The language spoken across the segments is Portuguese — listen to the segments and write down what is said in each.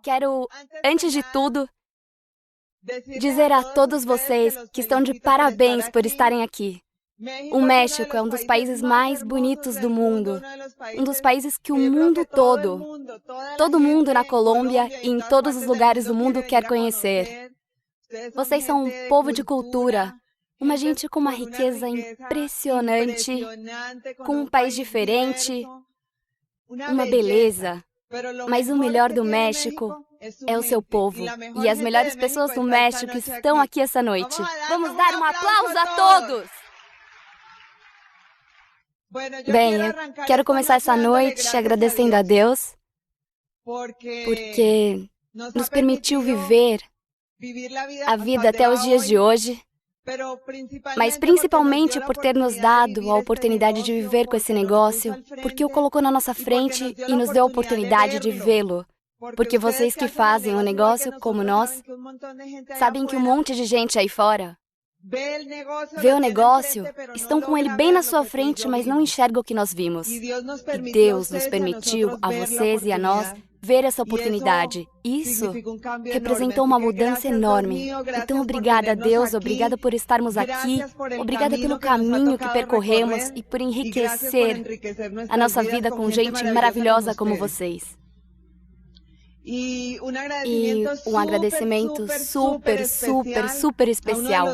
Quero, antes de tudo, dizer a todos vocês que estão de parabéns por estarem aqui. O México é um dos países mais bonitos do mundo, um dos países que o mundo todo mundo na Colômbia e em todos os lugares do mundo quer conhecer. Vocês são um povo de cultura, uma gente com uma riqueza impressionante, com um país diferente, uma beleza. Mas o melhor do México é o seu povo. E as melhores pessoas do México estão aqui essa noite. Vamos dar um aplauso a todos! Bem, eu quero começar essa noite agradecendo a Deus, porque nos permitiu viver a vida até os dias de hoje, mas principalmente por ter nos dado a oportunidade de viver com esse negócio, porque o colocou na nossa frente e nos deu a oportunidade de vê-lo. Porque vocês que fazem o negócio como nós, sabem que um monte de gente aí fora vê o negócio, estão com ele bem na sua frente, mas não enxergam o que nós vimos. E Deus nos permitiu, a vocês e a nós, ver essa oportunidade. Isso representou uma mudança enorme. Então, obrigada a Deus, obrigada por estarmos aqui, obrigada pelo caminho que percorremos e por enriquecer a nossa vida com gente maravilhosa como vocês. E um agradecimento super especial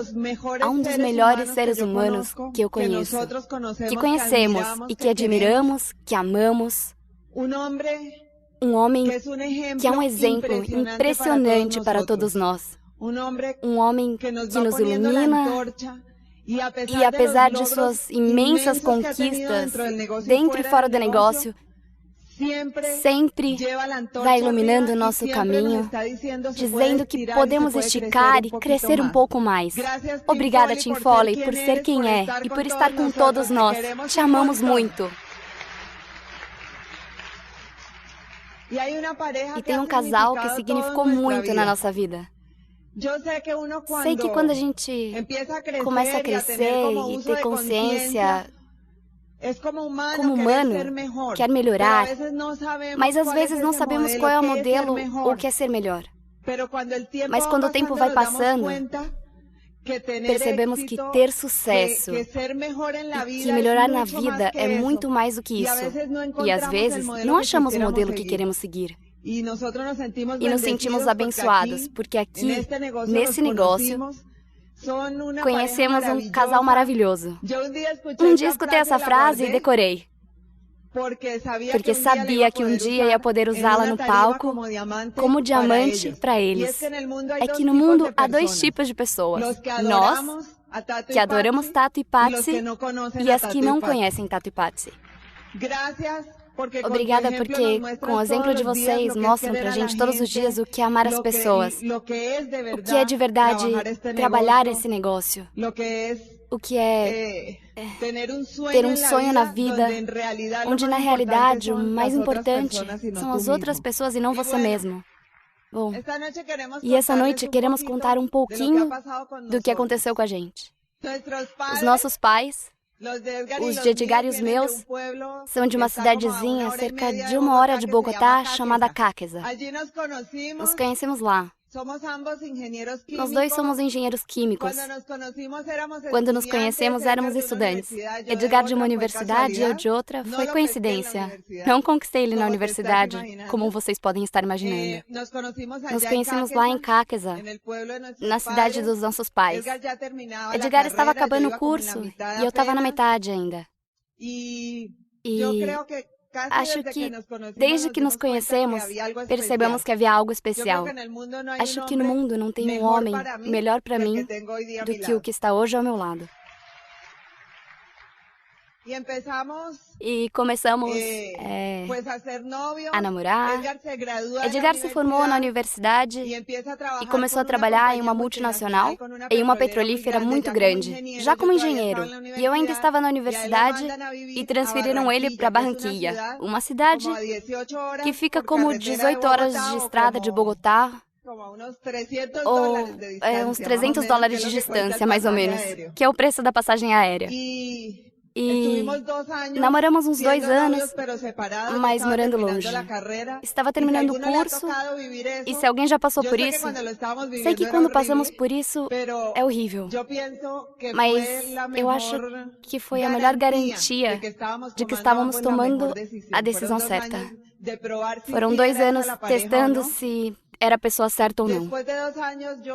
a um dos melhores seres humanos que eu conheço, que conhecemos e que admiramos, que amamos. Um homem que é um exemplo impressionante para todos nós. Um homem que nos ilumina e, apesar de suas imensas conquistas dentro e fora do negócio, sempre vai iluminando o nosso caminho, dizendo que podemos esticar e crescer um pouco mais. Obrigada, Tim Foley, por ser quem é e por estar com todos nós. Te amamos muito. E tem um casal que significou muito na nossa vida. Sei que quando a gente começa a crescer e ter consciência, como humano, quer melhorar, mas às vezes não sabemos qual é o modelo ou quer ser melhor. Mas quando o tempo vai passando, percebemos que ter sucesso e que melhorar na vida é muito mais do que isso. E às vezes não achamos o modelo que queremos seguir. E nos sentimos abençoados, porque aqui, nesse negócio, conhecemos um casal maravilhoso. Um dia escutei essa frase e decorei, porque sabia que um dia ia poder usá-la no palco como diamante para eles. É que no mundo há dois tipos de pessoas. Nós, que adoramos Tato e Patsy, e as que não conhecem Tato e Patsy. Obrigada porque, com o exemplo de vocês, mostram pra gente todos os dias o que é amar as pessoas, o que é de verdade trabalhar esse negócio, o que é ter um sonho na vida, onde na realidade o mais importante são as outras pessoas e não você mesmo. Bom, e essa noite queremos contar um pouquinho do que aconteceu com a gente. Os nossos pais, os de Edgar e os meus, são de uma cidadezinha cerca de 1 hora de Bogotá chamada Cáqueza. Nos conhecemos lá. Nós dois somos engenheiros químicos. Quando nos conhecemos, éramos estudantes. Edgar de uma universidade e eu de outra. Foi coincidência. Não conquistei ele na universidade, como vocês podem estar imaginando. Nos conhecemos lá em Cáqueza, na cidade dos nossos pais. Edgar estava acabando o curso e eu estava na metade ainda. E acho que, desde que nos conhecemos, percebemos que havia algo especial. Acho que no mundo não tem um homem melhor para mim do que o que está hoje ao meu lado. E começamos a namorar. Edgar se formou na universidade e começou a trabalhar em uma multinacional, em uma petrolífera muito grande, já como engenheiro. E eu ainda estava na universidade e transferiram ele para Barranquilla, uma cidade que fica como 18 horas de estrada de Bogotá, ou uns $300 de distância, mais ou menos, que é o preço da passagem aérea. E namoramos uns 2 anos, mas morando longe. Estava terminando o curso, e se alguém já passou por isso, sei que quando passamos por isso é horrível. Mas eu acho que foi a melhor garantia de que estávamos tomando a decisão certa. Foram 2 anos testando se era a pessoa certa ou não.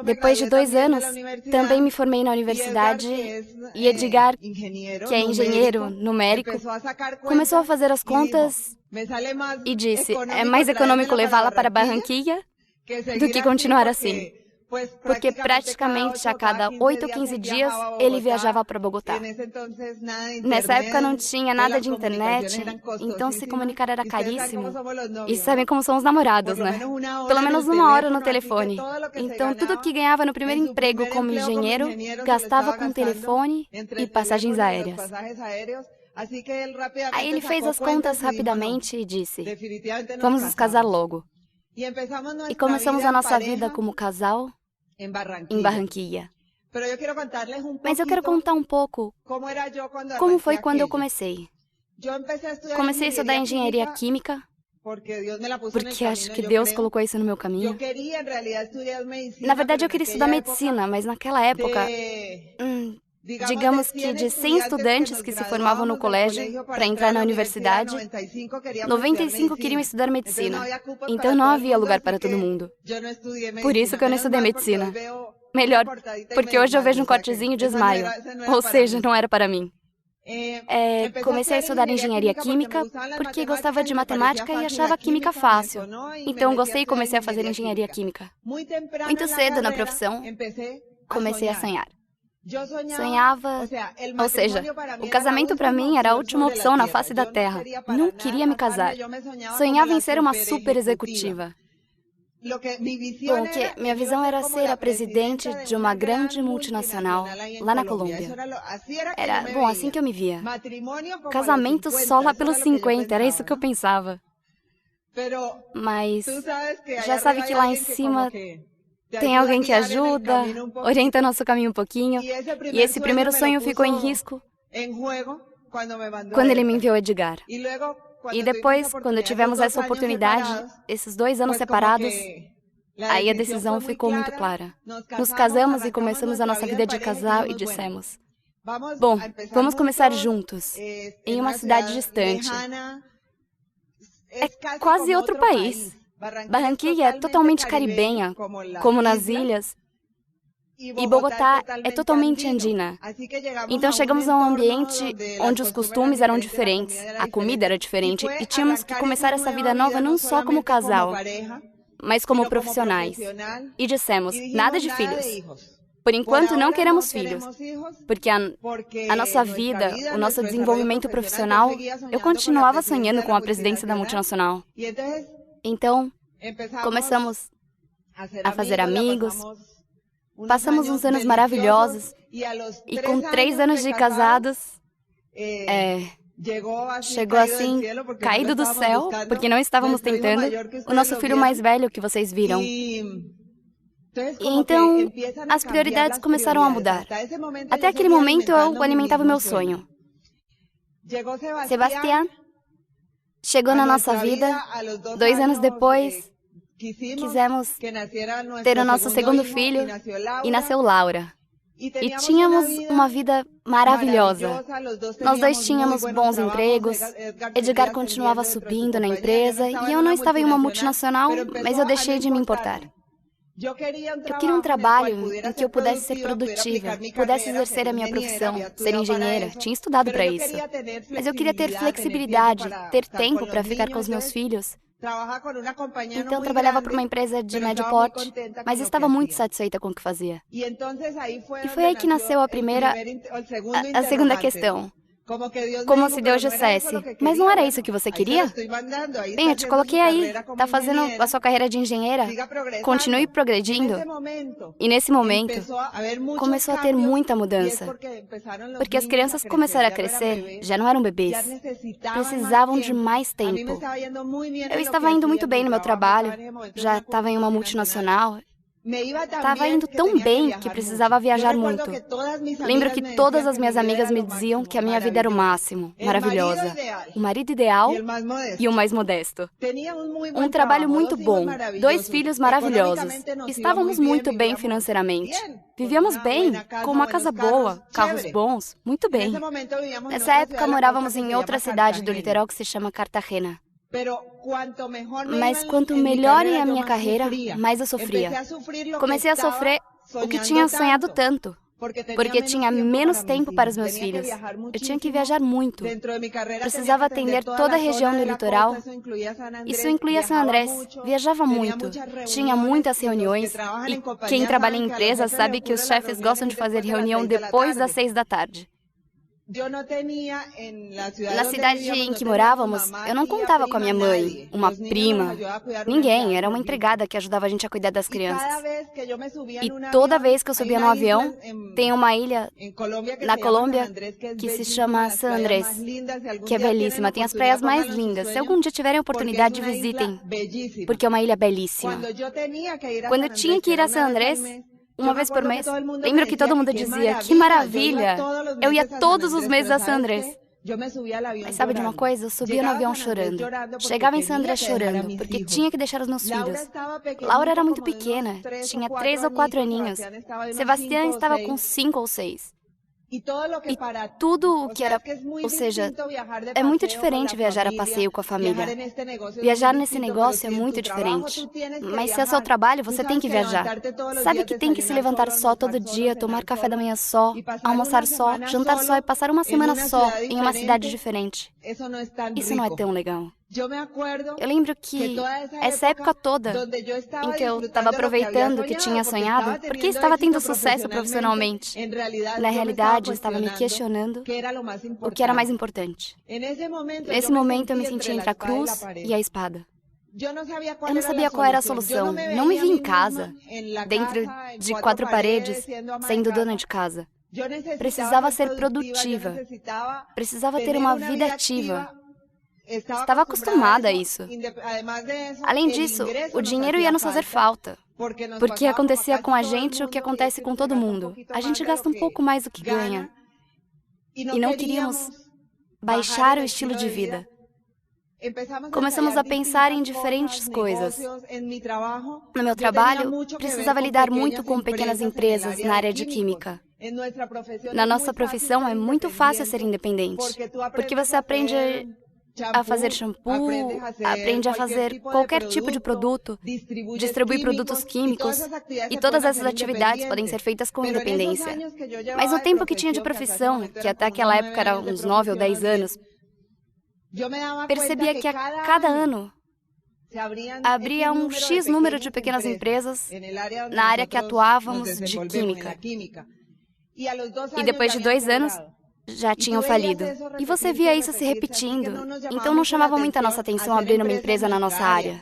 Depois de 2 anos, também me formei na universidade e Edgar, que é engenheiro numérico, começou a fazer as contas e disse: é mais econômico levá-la para Barranquilla do que continuar assim. Porque praticamente a cada 8 ou 15 dias ele viajava para Bogotá. Nessa época não tinha nada de internet, então se comunicar era caríssimo. E sabem como são os namorados, né? Pelo menos 1 hora no telefone. Então tudo que ganhava no primeiro emprego como engenheiro, gastava com telefone e passagens aéreas. Aí ele fez as contas rapidamente e disse: vamos nos casar logo. E começamos a nossa vida como casal em Barranquilla. Mas eu quero contar um pouco como foi quando eu comecei. Comecei a estudar engenharia química, porque acho que Deus colocou isso no meu caminho. Na verdade, eu queria estudar medicina, mas naquela época, digamos que de 100 estudantes que se formavam no colégio para entrar na universidade, 95 queriam estudar medicina. Então não havia lugar para todo mundo. Por isso que eu não estudei medicina. Melhor, porque hoje eu vejo um cortezinho de desmaio. Ou seja, não era para mim. Comecei a estudar engenharia química porque gostava de matemática e achava química fácil. Então gostei e comecei a fazer engenharia química. Muito cedo na profissão, comecei a sonhar. Sonhava, ou seja, o casamento para mim era a última opção na face da Terra. Não queria me casar. Sonhava em ser uma super executiva. Bom, minha visão era ser a presidente de uma grande multinacional lá na Colômbia. Era, bom, assim que eu me via. Casamento só lá pelos 50, era isso que eu pensava. Mas já sabe que lá em cima tem alguém que ajuda, orienta nosso caminho um pouquinho. E esse primeiro sonho ficou em risco quando ele me enviou Edgar. E depois, quando tivemos essa oportunidade, esses 2 anos separados, aí a decisão ficou muito clara. Nos casamos e começamos a nossa vida de casal e dissemos: bom, vamos começar juntos, em uma cidade distante. É quase outro país. Barranquilla é totalmente caribenha, como nas ilhas. E Bogotá é totalmente andina. Então chegamos a um ambiente onde os costumes eram diferentes, a comida era diferente e tínhamos que começar essa vida nova não só como casal, mas como profissionais. E dissemos: nada de filhos. Por enquanto não queremos filhos, porque a nossa vida, o nosso desenvolvimento profissional, eu continuava sonhando com a presidência da multinacional. Então, começamos a fazer amigos. Passamos uns anos maravilhosos e com 3 anos de casados, chegou assim, caído do céu, porque não estávamos tentando, o nosso filho mais velho que vocês viram. E então, as prioridades começaram a mudar. Até aquele momento, eu alimentava o meu sonho. Sebastián chegou na nossa vida, 2 anos depois. Quisemos ter o nosso segundo filho e nasceu Laura. E tínhamos uma vida maravilhosa. Nós 2 tínhamos bons empregos, Edgar continuava subindo na empresa e eu não estava em uma multinacional, mas eu deixei de me importar. Eu queria um trabalho em que eu pudesse ser produtiva, pudesse exercer a minha profissão, ser engenheira. Tinha estudado para isso. Mas eu queria ter flexibilidade, ter tempo para ficar com os meus filhos. Então, trabalhava para uma empresa de médio porte, mas estava muito satisfeita com o que fazia. E foi aí que nasceu a segunda questão. Como se Deus dissesse: mas não era isso que você queria? Bem, eu te coloquei aí, está fazendo a sua carreira de engenheira, continue progredindo. E nesse momento, começou a ter muita mudança, porque as crianças começaram a crescer, já não eram bebês, precisavam de mais tempo. Eu estava indo muito bem no meu trabalho, já estava em uma multinacional, Estava indo tão bem que precisava viajar muito. Lembro que todas as minhas amigas me diziam que a minha vida era o máximo, maravilhosa. O marido ideal e o mais modesto. Um trabalho muito bom, 2 filhos maravilhosos. Estávamos muito bem financeiramente. Vivíamos bem, com uma casa boa, carros bons, muito bem. Nessa época morávamos em outra cidade do litoral que se chama Cartagena. Mas quanto melhor ia a minha carreira, mais eu sofria. Comecei a sofrer o que tinha sonhado tanto, porque tinha menos tempo para os meus filhos. Eu tinha que viajar muito. Precisava atender toda a região do litoral. Isso incluía San Andrés. Viajava muito. Tinha muitas reuniões. E quem trabalha em empresa sabe que os chefes gostam de fazer reunião depois das 6 da tarde. Na cidade em que morávamos, eu não contava com a minha mãe, uma prima, ninguém, era uma empregada que ajudava a gente a cuidar das crianças. E toda vez que eu subia no avião, tem uma ilha na Colômbia que se chama San Andrés, que é belíssima, tem as praias mais lindas. Se algum dia tiverem oportunidade, visitem, porque é uma ilha belíssima. Quando eu tinha que ir a San Andrés, uma vez por mês, lembro que todo mundo dizia, que maravilha! Eu ia todos os meses a San Andrés. Mas sabe de uma coisa? Eu subia no avião chorando. Chegava em San Andrés chorando, porque tinha que deixar os meus filhos. Laura era muito pequena, tinha 3 ou 4 aninhos. Sebastião estava com 5 ou 6. E tudo o que era... Ou seja, é muito diferente viajar a passeio com a família. Viajar nesse negócio é muito diferente. Mas se é seu trabalho, você tem que viajar. Sabe que tem que se levantar só todo dia, tomar café da manhã só, almoçar só, jantar só e passar uma semana só em uma cidade diferente. Isso não é tão legal. Eu lembro que essa época toda em que eu estava aproveitando o que tinha sonhado, porque estava tendo sucesso profissionalmente, na realidade estava me questionando o que era mais importante. Nesse momento eu me senti entre a cruz e a espada. Eu não sabia qual era a solução. Não me vi em casa, dentro de 4 paredes, sendo dona de casa. Precisava ser produtiva. Precisava ter uma vida ativa. Estava acostumada a isso. Além disso, o dinheiro ia nos fazer falta, porque acontecia com a gente o que acontece com todo mundo. A gente gasta um pouco mais do que ganha. E não queríamos baixar o estilo de vida. Começamos a pensar em diferentes coisas. No meu trabalho, precisava lidar muito com pequenas empresas na área de química. Na nossa profissão, é muito fácil ser independente, porque você aprende a fazer shampoo, aprende a fazer qualquer tipo de produto, distribui produtos químicos, e todas essas atividades podem ser feitas com independência. Mas no tempo que tinha de profissão, que até aquela época era uns 9 ou 10 anos, percebia que a cada ano abria um X número de pequenas empresas na área que atuávamos de química. E depois de 2 anos, já tinham falido. E você via isso se repetindo. Então não chamava muito a nossa atenção abrir uma empresa na nossa área.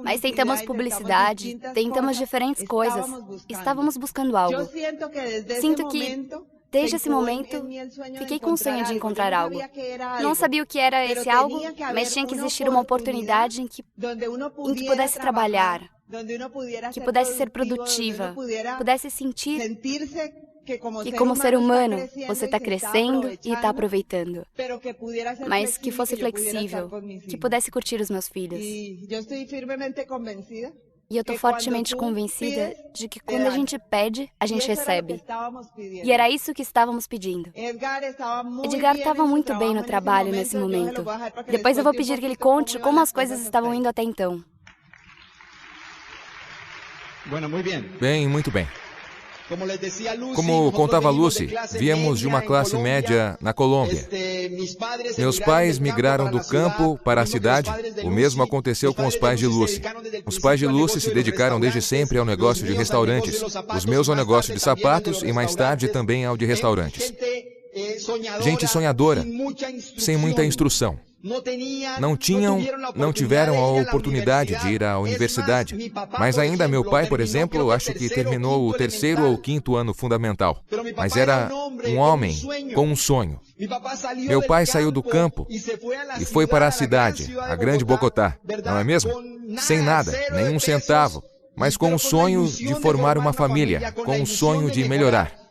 Mas tentamos publicidade, tentamos diferentes coisas. Estávamos buscando algo. Sinto que, desde esse momento, fiquei com o sonho de encontrar algo. Não sabia o que era esse algo, mas tinha que existir uma oportunidade em que pudesse trabalhar, que pudesse ser produtiva, pudesse sentir que como ser humano você está crescendo e está aproveitando, mas que fosse flexível, que pudesse curtir os meus filhos. E eu estou fortemente convencida de que quando a gente pede, a gente recebe. E era isso que estávamos pedindo. Edgar estava muito bem no trabalho nesse momento. Depois eu vou pedir que ele conte como as coisas estavam indo até então. Bem, muito bem. Como contava Lucy, viemos de uma classe média na Colômbia. Meus pais migraram do campo para a cidade. O mesmo aconteceu com os pais de Lucy. Os pais de Lucy se dedicaram desde sempre ao negócio de restaurantes. Os meus ao negócio de sapatos e mais tarde também ao de restaurantes. Gente sonhadora, sem muita instrução. Não tiveram a oportunidade de ir à universidade. Mas ainda meu pai, por exemplo, acho que terminou o 3º ou 5º ano fundamental. Mas era um homem com um sonho. Meu pai saiu do campo e foi para a cidade, a grande Bogotá, não é mesmo? Sem nada, nenhum centavo. mas com o sonho de formar uma família, com o sonho de melhorar.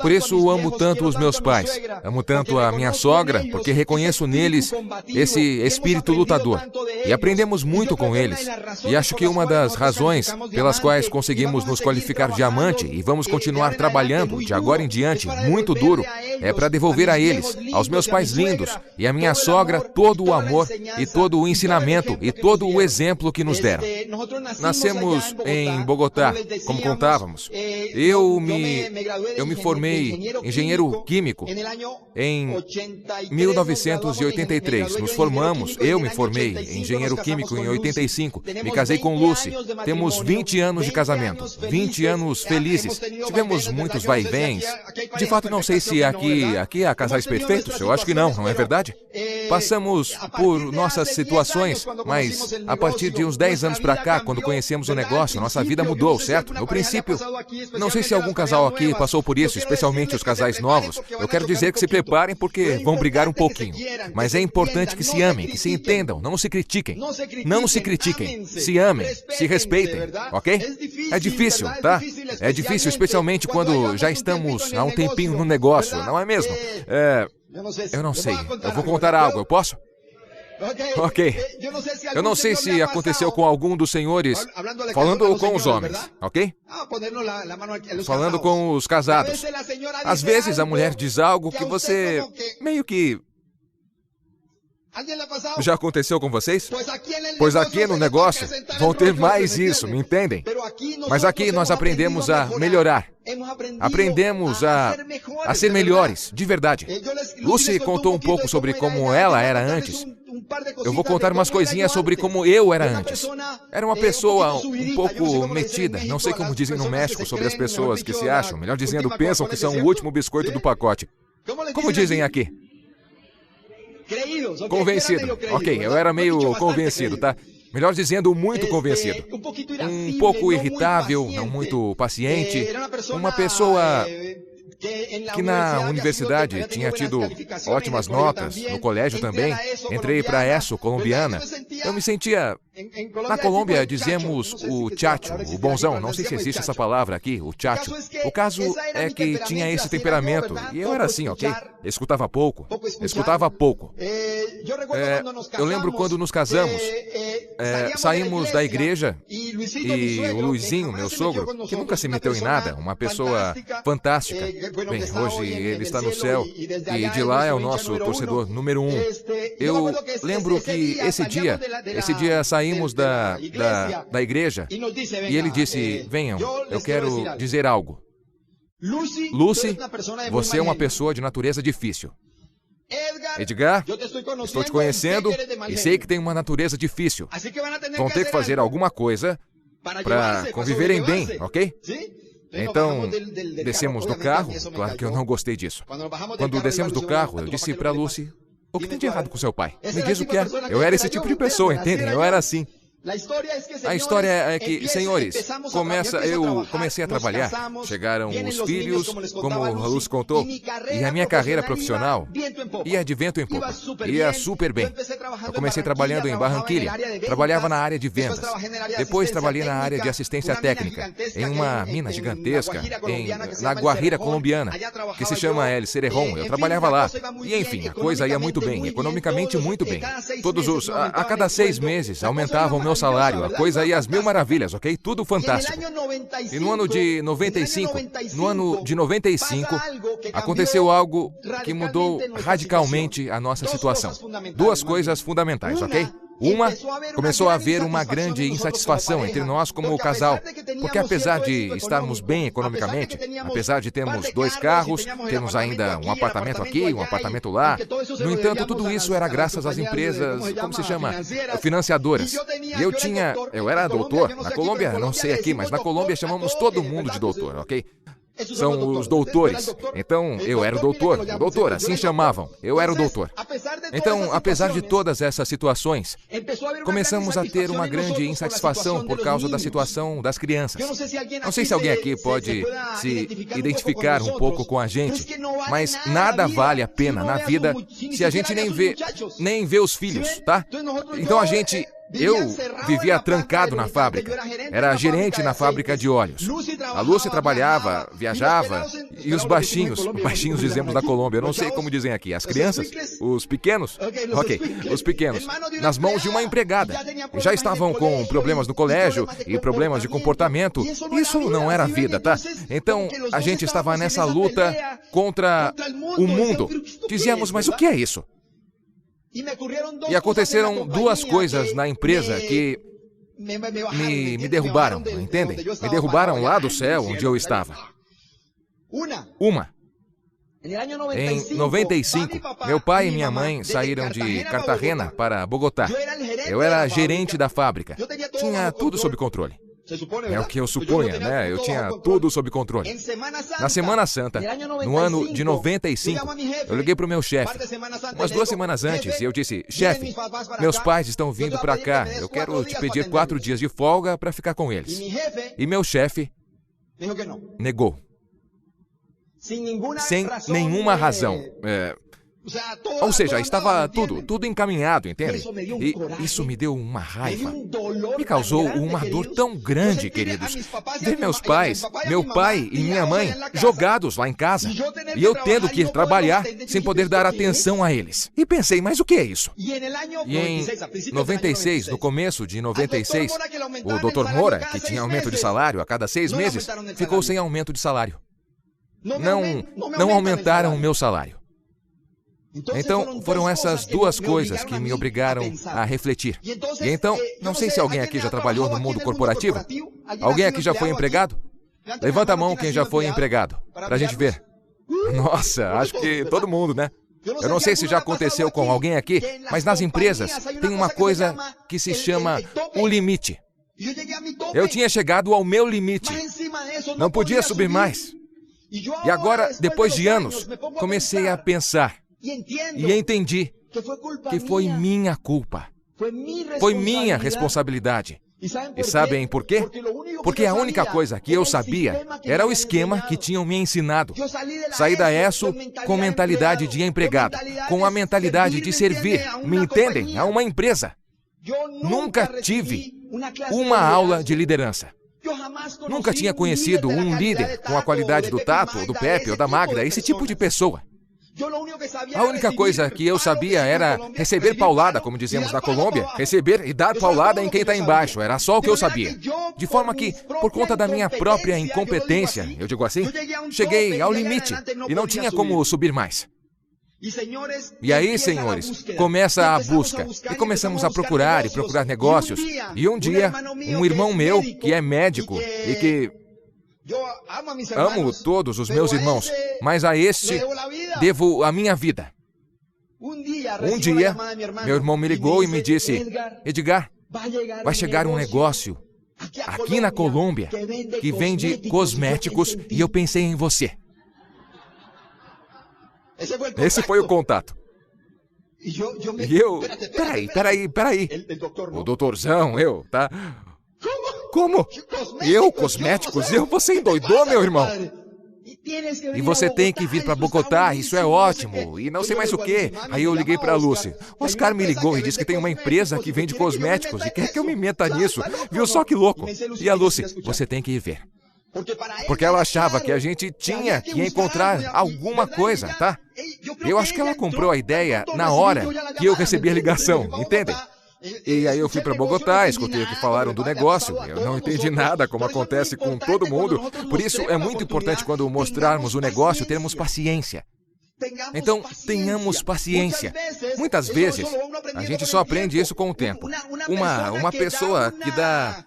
Por isso amo tanto os meus pais, amo tanto a minha sogra, porque reconheço neles esse espírito lutador. E aprendemos muito com eles. E acho que uma das razões pelas quais conseguimos nos qualificar diamante e vamos continuar trabalhando de agora em diante muito duro é para devolver a eles, aos meus pais lindos e à minha sogra, todo o amor e todo o ensinamento e todo o exemplo que nos deram. Nascemos em Bogotá, como contávamos. Eu me formei engenheiro químico em 1983. Nos formamos, eu me formei engenheiro químico em 85. Me casei com Lucy. Temos 20 anos de casamento, 20 anos felizes. Tivemos muitos vai-vens. De fato, não sei se aqui há casais perfeitos. Eu acho que não é verdade? Passamos por nossas situações, mas a partir de uns 10 anos para cá, quando conhecemos o negócio, nossa vida mudou, certo? No princípio, não sei se algum casal aqui passou por isso, especialmente os casais novos. Eu quero dizer que se preparem porque vão brigar um pouquinho. Mas é importante que se amem, que se entendam, não se critiquem. Não se critiquem, se amem, se respeitem, ok? É difícil, tá? É difícil, especialmente quando já estamos há um tempinho no negócio, não é mesmo? Eu não sei. Eu vou contar algo, eu posso? Ok. Eu não sei se aconteceu com algum dos senhores, falando com os homens, ok? Falando com os casados. Às vezes a mulher diz algo que você meio que... Já aconteceu com vocês? Pois aqui no negócio vão ter mais isso, me entendem? Mas aqui nós aprendemos a melhorar. Aprendemos a ser melhores, de verdade. Lucy contou um pouco sobre como ela era antes. Eu vou contar umas coisinhas sobre como eu era antes. Era uma pessoa um pouco metida. Não sei como dizem no México sobre as pessoas que se acham, melhor dizendo, pensam que são o último biscoito do pacote. Como dizem aqui? Convencido. Ok, eu era meio convencido, tá? Melhor dizendo, muito convencido. Um pouco irritável, não muito paciente. Uma pessoa que na universidade tinha tido ótimas notas, no colégio também. Entrei para a ESO colombiana. Eu me sentia... Na Colômbia dizemos o chacho, o bonzão. Não sei se existe essa palavra aqui, o chacho. O caso é que tinha esse temperamento. E eu era assim, ok? Escutava pouco. Eu lembro quando nos casamos, saímos da igreja e o Luizinho, meu sogro, que nunca se meteu em nada, uma pessoa fantástica. Bem, hoje ele está no céu e de lá é o nosso torcedor número 1. Eu lembro que esse dia saímos da igreja e ele disse, venham, eu quero dizer algo. Lucy, você é uma pessoa de natureza difícil. Edgar, estou te conhecendo e sei que tem uma natureza difícil. Vão ter que fazer alguma coisa para conviverem bem, ok? Então, descemos do carro. Claro que eu não gostei disso. Quando descemos do carro, eu disse para Lucy, o que tem de errado com seu pai? Me diz o que é. Eu era esse tipo de pessoa, entendem? Eu era assim. A história é que, senhores, eu comecei a trabalhar, chegaram os filhos, como a Luz contou, e a minha carreira profissional ia de vento em popa, ia super bem. Eu comecei trabalhando em Barranquilla, trabalhava na área de vendas, depois trabalhei na área de assistência técnica, em uma mina gigantesca, na Guajira colombiana, que se chama El Cerejón. Eu trabalhava lá, e enfim, a coisa ia muito bem, economicamente muito bem. A cada 6 meses aumentavam o meu salário, a coisa ia às mil maravilhas, ok? Tudo fantástico. E no ano de 95, aconteceu algo que mudou radicalmente a nossa situação. 2 coisas fundamentais, ok? Uma, começou a haver uma grande insatisfação entre nós como casal, porque apesar de estarmos bem economicamente, apesar de termos 2 carros, temos ainda um apartamento aqui, um apartamento lá, no entanto, tudo isso era graças às empresas, como se chama? Financiadoras. E eu era doutor, na Colômbia, não sei aqui, mas na Colômbia chamamos todo mundo de doutor, ok? São os doutores. Então, eu era o doutor, assim chamavam. Eu era o doutor. Então, apesar de todas essas situações, começamos a ter uma grande insatisfação por causa da situação das crianças. Não sei se alguém aqui pode se identificar um pouco com a gente, mas nada vale a pena na vida se a gente nem vê os filhos, tá? Então a gente Eu vivia trancado na fábrica. Era gerente na fábrica de óleos. A Lucy trabalhava, viajava, e os baixinhos dizemos na Colômbia, eu não sei como dizem aqui, as crianças, os pequenos, os pequenos, nas mãos de uma empregada. Já estavam com problemas no colégio e problemas de comportamento. Isso não era vida, tá? Então, a gente estava nessa luta contra o mundo. Dizíamos, mas o que é isso? E aconteceram duas coisas na empresa que me derrubaram, entendem? Me derrubaram lá do céu onde eu estava. Uma. Em 95, meu pai e minha mãe saíram de Cartagena para Bogotá. Eu era gerente da fábrica. Tinha tudo sob controle. É o que eu suponho, né? Eu tinha tudo sob controle. Na Semana Santa, no ano de 95, eu liguei para o meu chefe, umas 2 semanas antes, e eu disse, chefe, meus pais estão vindo para cá, eu quero te pedir 4 dias de folga para ficar com eles. E meu chefe negou. Sem nenhuma razão. Ou seja, estava tudo encaminhado, entende? E isso me deu uma raiva. Me causou uma dor tão grande, queridos. Ver meus pais, meu pai e minha mãe, jogados lá em casa. E eu tendo que ir trabalhar sem poder dar atenção a eles. E pensei, mas o que é isso? E em 96, no começo de 96, o Dr. Moura, que tinha aumento de salário a cada 6 meses, ficou sem aumento de salário. Não aumentaram o meu salário. Então, foram essas duas coisas que me obrigaram a refletir. E então, não sei se alguém aqui já trabalhou no mundo corporativo. Alguém aqui já foi empregado? Levanta a mão quem já foi empregado, para a gente ver. Nossa, acho que todo mundo, né? Eu não sei se já aconteceu com alguém aqui, mas nas empresas tem uma coisa que se chama o limite. Eu tinha chegado ao meu limite. Não podia subir mais. E agora, depois de anos, comecei a pensar. E entendi que foi minha culpa. Foi minha responsabilidade. E sabem por quê? Porque a única coisa que eu sabia era o esquema que tinham me ensinado. Saí da ESSO com mentalidade de empregado, com a mentalidade de servir, me entendem? A uma empresa. Nunca tive uma aula de liderança. Nunca tinha conhecido um líder com a qualidade do Tato, do Pepe ou da Magda, esse tipo de pessoa. A única coisa que eu sabia era receber paulada, como dizemos na Colômbia, receber e dar paulada em quem está embaixo, era só o que eu sabia. De forma que, por conta da minha própria incompetência, eu digo assim, cheguei ao limite e não tinha como subir mais. E aí, senhores, começa a busca. E começamos a procurar negócios. E um dia, um irmão meu, que é médico e que... Amo todos os meus irmãos, mas a este devo a minha vida. Um dia, meu irmão me ligou e me disse, Edgar, vai chegar um negócio aqui na Colômbia que vende cosméticos e eu pensei em você. Esse foi o contato. E eu... Peraí. O doutorzão, tá? Como? Eu, cosméticos? Você endoidou, meu irmão? E você tem que vir para Bogotá, isso é ótimo. E não sei mais o quê. Aí eu liguei para a Lucy. Oscar me ligou e disse que tem uma empresa que vende cosméticos e quer que eu me meta nisso. Viu só que louco? E a Lucy, você tem que ir ver. Porque ela achava que a gente tinha que encontrar alguma coisa, tá? Eu acho que ela comprou a ideia na hora que eu recebi a ligação, entendem? E aí eu fui para Bogotá, escutei o que falaram do negócio. Eu não entendi nada, como acontece com todo mundo. Por isso é muito importante quando mostrarmos o negócio, termos paciência. Então, tenhamos paciência. Muitas vezes, a gente só aprende isso com o tempo. Uma pessoa que dá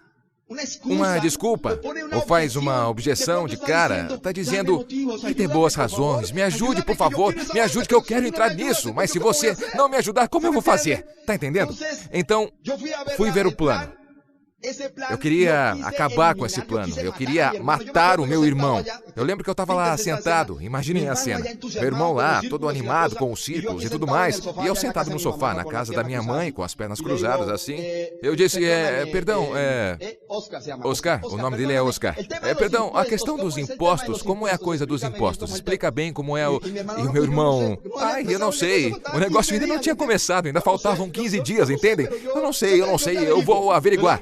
uma desculpa ou faz uma objeção de cara, está dizendo, vai ter boas razões, me ajude, por favor, me ajude que eu quero entrar nisso, mas se você não me ajudar, como eu vou fazer? Tá entendendo? Então, fui ver o plano. Eu queria acabar com esse plano. Eu queria matar o meu irmão. Eu lembro que eu estava lá sentado. Imaginem a cena. Meu irmão lá, todo animado com os círculos e tudo mais. E eu sentado no sofá, na casa da minha mãe, com as pernas cruzadas assim. Eu disse, Oscar, o nome dele é Oscar. Perdão, a questão dos impostos, como é a coisa dos impostos? Explica bem como é o... E o meu irmão... Ai, eu não sei. O negócio ainda não tinha começado, ainda faltavam 15 dias, entendem? Eu não sei, eu vou averiguar.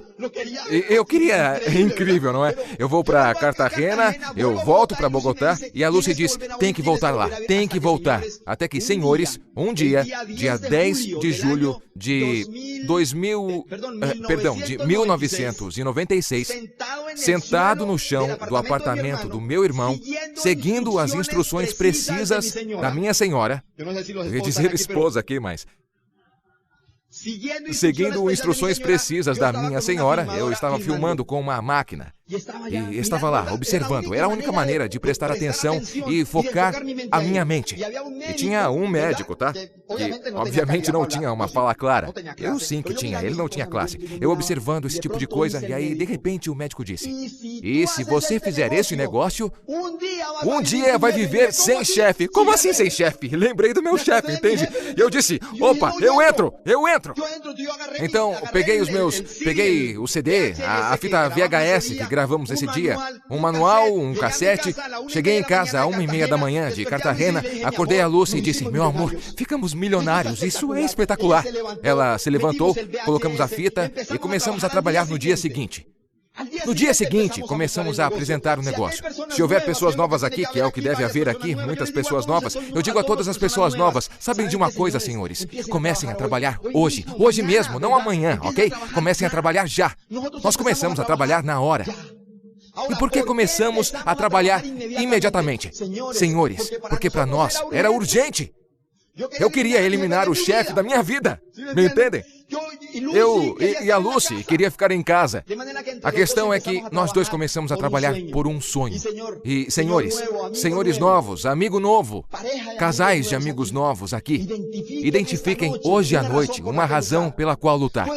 Eu queria... É incrível, não é? Eu vou para Cartagena, eu volto para Bogotá e a Lucy diz, tem que voltar lá, tem que voltar. Até que, senhores, um dia 10 de julho de 1996, sentado no chão do apartamento do meu irmão, seguindo as instruções precisas da minha senhora, eu ia dizer esposa aqui, mas... Seguindo instruções precisas da minha senhora, eu estava filmando com uma máquina. E estava lá, observando. Era a única maneira de prestar atenção e focar a minha mente. E tinha um médico, tá? Que, obviamente, não tinha uma fala clara. Eu sim que tinha, ele não tinha classe. Eu observando esse tipo de coisa, e aí, de repente, o médico disse, e se você fizer esse negócio, um dia vai viver sem chefe. Como assim sem chefe? Lembrei do meu chefe, entende? E eu disse, opa, eu entro! Então, peguei o CD, a fita VHS que gravamos esse dia, um manual, um cassete. Cheguei em casa às 1h30 da manhã de Cartagena, acordei a Lucy e disse, meu amor, ficamos milionários, isso é espetacular. Ela se levantou, colocamos a fita e começamos a trabalhar no dia seguinte. No dia seguinte, começamos a apresentar o negócio. Se houver pessoas novas aqui, que é o que deve haver aqui, muitas pessoas novas, eu digo a todas as pessoas novas, sabem de uma coisa, senhores? Comecem a trabalhar hoje mesmo, não amanhã, ok? Comecem a trabalhar já. Nós começamos a trabalhar na hora. E por que começamos a trabalhar imediatamente? Senhores, porque para nós era urgente. Eu queria eliminar o chefe da minha vida, me entendem? Eu e a Lucy queria ficar em casa. A questão é que nós dois começamos a trabalhar por um sonho. E, senhores novos, amigo novo, casais de amigos novos aqui, identifiquem hoje à noite uma razão pela qual lutar.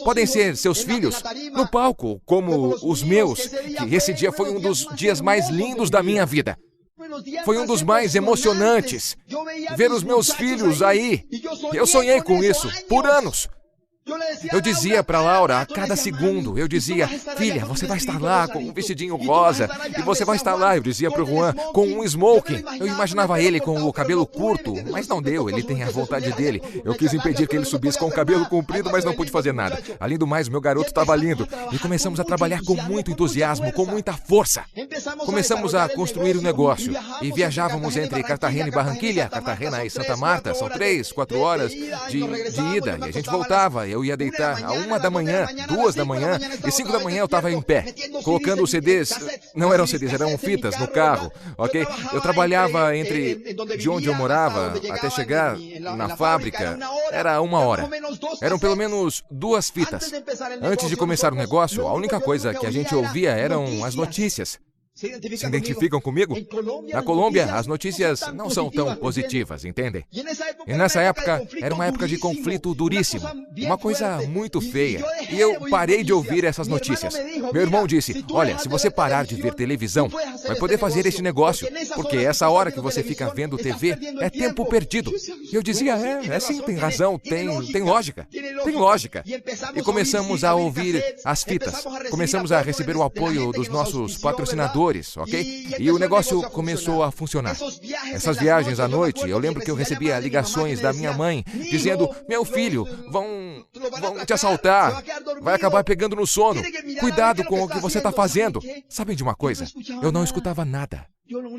Podem ser seus filhos no palco, como os meus, que esse dia foi um dos dias mais lindos da minha vida. Foi um dos mais emocionantes. Ver os meus filhos aí. Eu sonhei com isso por anos. Eu dizia para Laura a cada segundo, eu dizia, filha, você vai estar lá com um vestidinho rosa, e você vai estar lá, eu dizia para o Juan, com um smoking. Eu imaginava ele com o cabelo curto, mas não deu, ele tem a vontade dele. Eu quis impedir que ele subisse com o cabelo comprido, mas não pude fazer nada. Além do mais, meu garoto estava lindo. E começamos a trabalhar com muito entusiasmo, com muita força. Começamos a construir o negócio, e viajávamos entre Cartagena e Barranquilla, Cartagena e Santa Marta, são 3, 4 horas de ida, e a gente voltava. Eu ia deitar à 1 da manhã, 2 da manhã e 5 da manhã eu estava em pé, colocando os CDs, não eram CDs, eram fitas no carro, ok? Eu trabalhava de onde eu morava até chegar na fábrica, era 1 hora. Eram pelo menos 2 fitas. Antes de começar o negócio, a única coisa que a gente ouvia eram as notícias. Se identificam comigo? Na Colômbia, as notícias não são tão positivas, entendem? E nessa época, era uma época de conflito duríssimo, uma coisa muito feia. E eu parei de ouvir essas notícias. Meu irmão disse, olha, se você parar de ver televisão, vai poder fazer este negócio, porque essa hora que você fica vendo TV é tempo perdido. E eu dizia, sim, tem razão, tem lógica. Tem lógica. E começamos a ouvir as fitas, começamos a receber o apoio dos nossos patrocinadores, ok? E o negócio começou a funcionar. Essas viagens à noite, eu lembro que eu recebia ligações da minha mãe dizendo, meu filho, vão te assaltar, vai acabar pegando no sono, cuidado com o que você está fazendo. Sabem de uma coisa? Eu não escutava nada.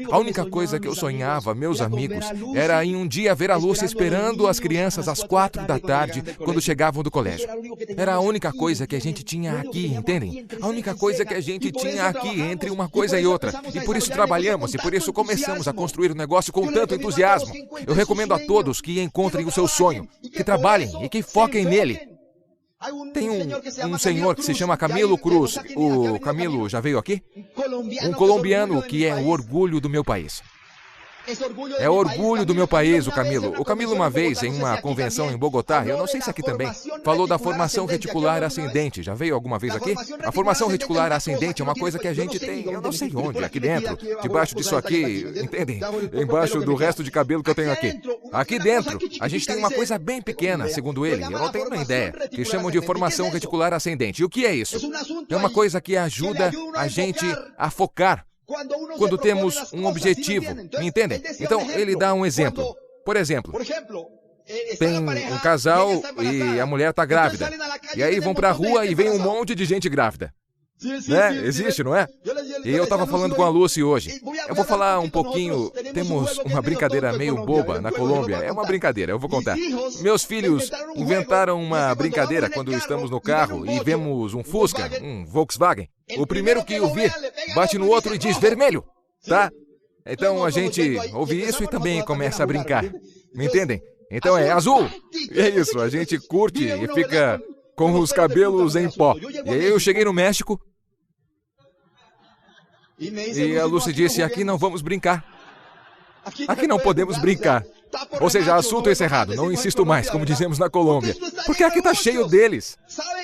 A única coisa que eu sonhava, meus amigos, era em um dia ver a Lúcia esperando as crianças às 4 da tarde, quando chegavam do colégio. Era a única coisa que a gente tinha aqui, entendem? A única coisa que a gente tinha aqui, entre uma coisa e outra. E por isso trabalhamos, e por isso começamos a construir o negócio com tanto entusiasmo. Eu recomendo a todos que encontrem o seu sonho, que trabalhem e que foquem nele. Tem um senhor que se chama Camilo Cruz. O Camilo já veio aqui? Um colombiano que é o orgulho do meu país. É o orgulho do meu país, o Camilo. O Camilo, uma vez, em uma convenção em Bogotá, eu não sei se aqui também, falou da formação reticular ascendente. Já veio alguma vez aqui? A formação reticular ascendente é uma coisa que a gente tem, eu não sei onde, aqui dentro, debaixo disso aqui, entendem? Embaixo do resto de cabelo que eu tenho aqui. Aqui dentro, a gente tem uma coisa bem pequena, segundo ele, eu não tenho nem ideia, que chamam de formação reticular ascendente. E o que é isso? É uma coisa que ajuda a gente a focar quando temos um objetivo, me entendem? Então, ele dá um exemplo. Por exemplo, tem um casal e a mulher está grávida. E aí vão para a rua e vem um monte de gente grávida. Né? Existe, não é? E eu estava falando com a Lucy hoje. Eu vou falar um pouquinho. Temos uma brincadeira meio boba na Colômbia. É uma brincadeira, eu vou contar. Meus filhos inventaram uma brincadeira quando estamos no carro e vemos um Fusca, um Volkswagen. O primeiro que o vir bate no outro e diz vermelho, tá? Então a gente ouve isso e também começa a brincar. Me entendem? Então é azul. E é isso, a gente curte e fica com os cabelos em pó. E aí eu cheguei no México e a Lucy disse, aqui não vamos brincar. Aqui não podemos brincar. Ou seja, assunto encerrado, não insisto mais, como dizemos na Colômbia. Porque aqui está cheio deles.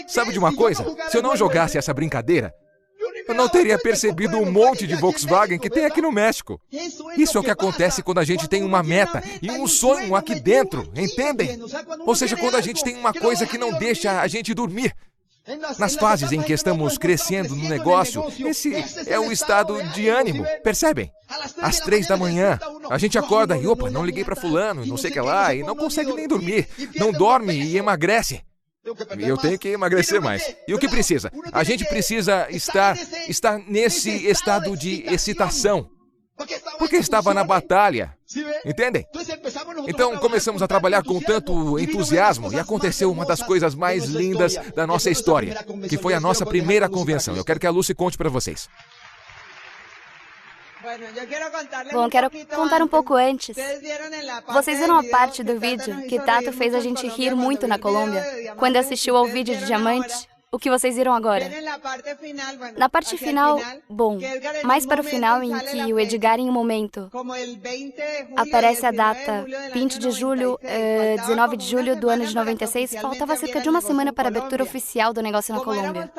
Sabe de uma coisa? Se eu não jogasse essa brincadeira, eu não teria percebido um monte de Volkswagen que tem aqui no México. Isso é o que acontece quando a gente tem uma meta e um sonho aqui dentro, entendem? Ou seja, quando a gente tem uma coisa que não deixa a gente dormir. Nas fases em que estamos crescendo no negócio, esse é o estado de ânimo, percebem? Às 3 da manhã, a gente acorda e, opa, não liguei para fulano, não sei o que lá, e não consegue nem dormir, não dorme e emagrece. Eu tenho que emagrecer mais. E o que precisa? A gente precisa estar nesse estado de excitação. Porque estava na batalha. Entendem? Então começamos a trabalhar com tanto entusiasmo e aconteceu uma das coisas mais lindas da nossa história, que foi a nossa primeira convenção. Eu quero que a Lucy conte para vocês. Bom, quero contar um pouco antes. Vocês viram a parte do vídeo que Tato fez a gente rir muito na Colômbia, quando assistiu ao vídeo de Diamante? O que vocês viram agora? Na parte final, bom, mais para o final em que o Edgar, em um momento, aparece a data 20 de julho, 19 de julho do ano de 96, faltava cerca de uma semana para a abertura oficial do negócio na Colômbia.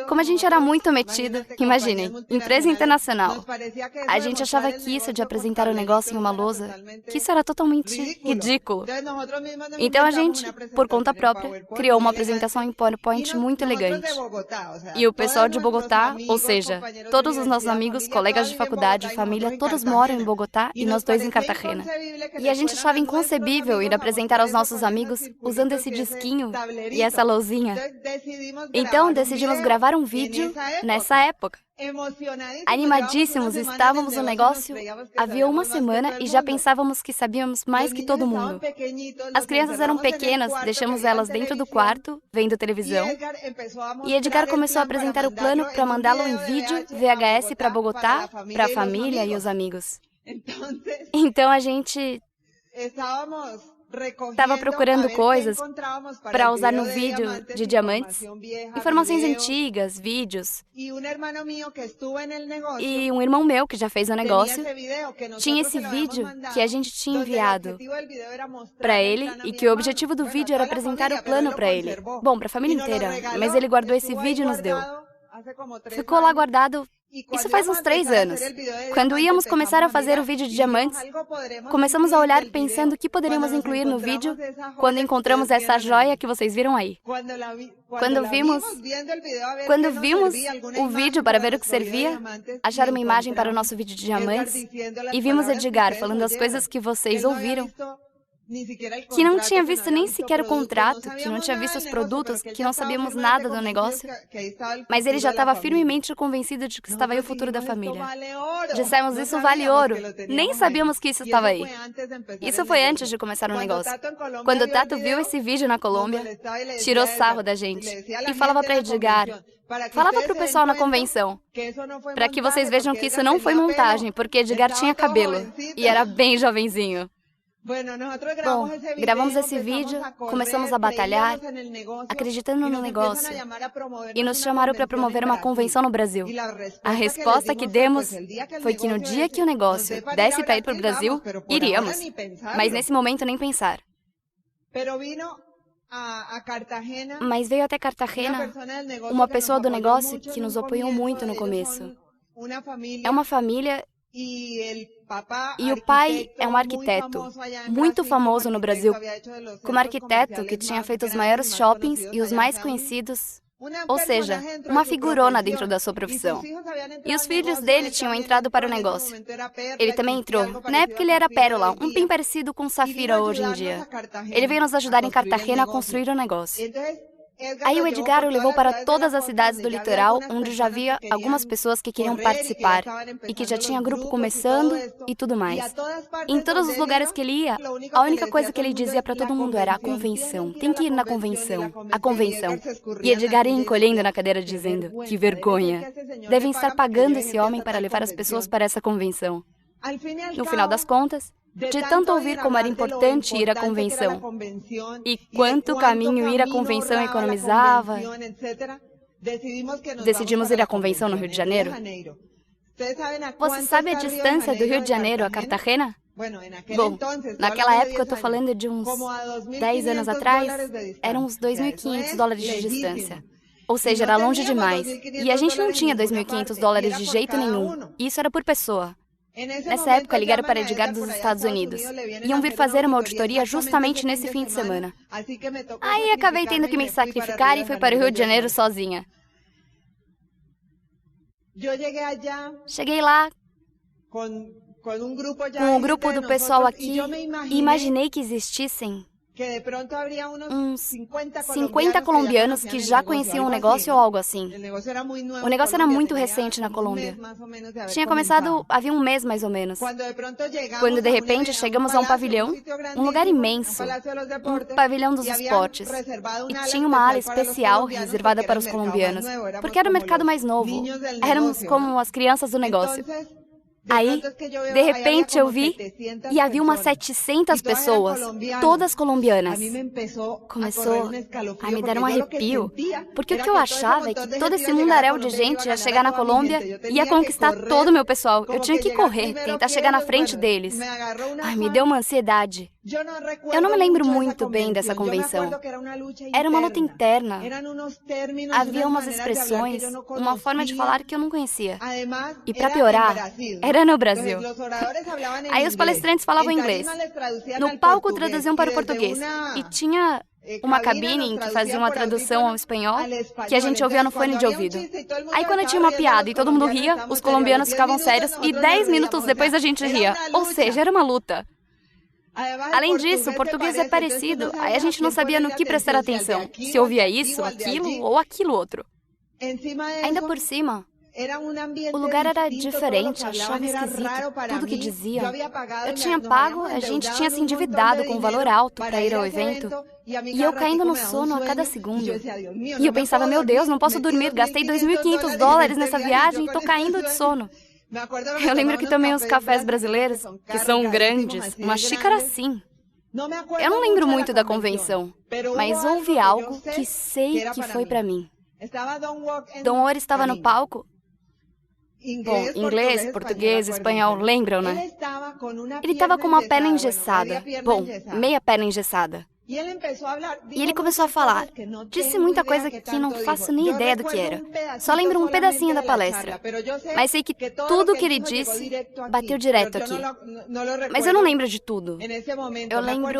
Como a gente era muito metido, imaginem, empresa internacional. A gente achava que isso de apresentar o negócio em uma lousa, que isso era totalmente ridículo. Então a gente, por conta própria, criou uma apresentação em PowerPoint muito elegante. E o pessoal de Bogotá, ou seja, todos os nossos amigos, colegas de faculdade, família, todos moram em Bogotá e nós dois em Cartagena. E a gente achava inconcebível ir apresentar aos nossos amigos usando esse disquinho e essa lousinha. Então decidimos gravar um vídeo nessa época. Animadíssimos estávamos no negócio havia uma semana e já pensávamos que sabíamos mais que todo mundo. As crianças eram pequenas, deixamos elas dentro do quarto, vendo televisão. E Edgar começou a apresentar o plano para mandá-lo em vídeo VHS para Bogotá, para a família e os amigos. Então a gente estava procurando coisas para usar no vídeo de Diamantes, informações antigas, vídeos. E um irmão meu, que já fez o negócio, tinha esse vídeo que a gente tinha enviado para ele e que o objetivo do vídeo era apresentar o plano para ele. Bom, para a família inteira, mas ele guardou esse vídeo e nos deu. Ficou lá guardado. Isso faz uns 3 anos. Quando íamos começar a fazer o vídeo de Diamantes, começamos a olhar pensando o que poderíamos incluir no vídeo quando encontramos essa joia que vocês viram aí. Quando vimos o vídeo para ver o que servia, acharam uma imagem para o nosso vídeo de Diamantes e vimos Edgar falando as coisas que vocês ouviram, que não tinha visto nem sequer o contrato, que não tinha visto os produtos, que não sabíamos nada do negócio, mas ele já estava firmemente convencido de que estava aí o futuro da família. Dissemos, isso vale ouro. Nem sabíamos que isso estava aí. Isso foi antes de começar o negócio. Quando o Tato viu esse vídeo na Colômbia, tirou sarro da gente e falava para Edgar, falava para o pessoal na convenção, para que vocês vejam que isso não foi montagem, porque Edgar tinha cabelo e era bem jovenzinho. Bom, gravamos esse vídeo, começamos a batalhar, acreditando no negócio, e nos chamaram para promover uma convenção no Brasil. A resposta que demos foi que no dia que o negócio desse para ir para o Brasil, iríamos. Mas nesse momento nem pensar. Mas veio até Cartagena uma pessoa do negócio que nos apoiou muito no começo. É uma família e o pai é um arquiteto muito famoso no Brasil, como arquiteto que tinha feito os maiores shoppings e os mais conhecidos, ou seja, uma figurona dentro da sua profissão. E os filhos dele tinham entrado para o negócio. Ele também entrou. Na época ele era pérola, um bem parecido com safira hoje em dia. Ele veio nos ajudar em Cartagena a construir o negócio. Aí o Edgar o levou para todas as cidades do litoral, onde já havia algumas pessoas que queriam participar e que já tinha grupo começando e tudo mais. Em todos os lugares que ele ia, a única coisa que ele dizia para todo mundo era: a convenção, tem que ir na convenção, a convenção. E Edgar ia encolhendo na cadeira dizendo: que vergonha, devem estar pagando esse homem para levar as pessoas para essa convenção. No final das contas, de tanto ouvir como era importante ir à convenção e quanto caminho ir à convenção economizava, decidimos ir à convenção no Rio de Janeiro. Você sabe a distância do Rio de Janeiro a Cartagena? Bom, naquela época, eu estou falando de uns 10 anos atrás, eram uns $2.500 de distância. Ou seja, era longe demais. E a gente não tinha $2.500 de jeito nenhum. Isso era por pessoa. Nessa época, ligaram para Edgar dos Estados Unidos. Iam vir fazer uma auditoria justamente nesse fim de semana. Aí acabei tendo que me sacrificar e fui para o Rio de Janeiro sozinha. Cheguei lá com um grupo do pessoal aqui e imaginei que existissem uns 50 colombianos que já conheciam o negócio ou algo assim. O negócio era muito recente na Colômbia. Tinha começado havia um mês mais ou menos. Quando de repente chegamos a um pavilhão, um lugar imenso, um pavilhão dos esportes. E tinha uma ala especial reservada para os colombianos, porque era o mercado mais novo. Éramos como as crianças do negócio. Aí, de repente, eu vi e havia umas 700 pessoas, todas colombianas. Começou a me dar um arrepio, porque o que eu achava é que todo esse mundaréu de gente ia chegar na Colômbia e ia conquistar todo o meu pessoal. Eu tinha que correr, tentar chegar na frente deles. Ai, me deu uma ansiedade. Eu não me lembro muito bem dessa convenção. Era uma luta interna. Havia umas expressões, uma forma de falar que eu não conhecia. E para piorar, era no Brasil. Aí os palestrantes falavam inglês. No palco traduziam para o português. E tinha uma cabine em que fazia uma tradução ao espanhol que a gente ouvia no fone de ouvido. Aí quando tinha uma piada e todo mundo ria, os colombianos ficavam sérios e 10 minutos depois a gente ria. Ou seja, era uma luta. Além disso, o português é parecido, aí a gente não sabia no que prestar atenção, se ouvia isso, aquilo ou aquilo outro. Ainda por cima, o lugar era diferente, achava esquisito tudo que diziam. Eu tinha pago, a gente tinha se endividado com um valor alto para ir ao evento, e eu caindo no sono a cada segundo. E eu pensava, meu Deus, não posso dormir, gastei $2.500 nessa viagem e estou caindo de sono. Eu lembro que tomei uns cafés brasileiros, que são grandes, uma xícara assim. Eu não lembro muito da convenção, mas houve algo que sei que foi para mim. Dom Or estava no palco. Bom, inglês, português, espanhol, lembram, né? Ele estava com uma perna engessada. Bom, meia perna engessada. E ele começou a falar. Disse muita coisa que não faço nem ideia do que era. Só lembro um pedacinho da palestra. Mas sei que tudo o que ele disse bateu direto aqui. Mas eu não lembro de tudo. Eu lembro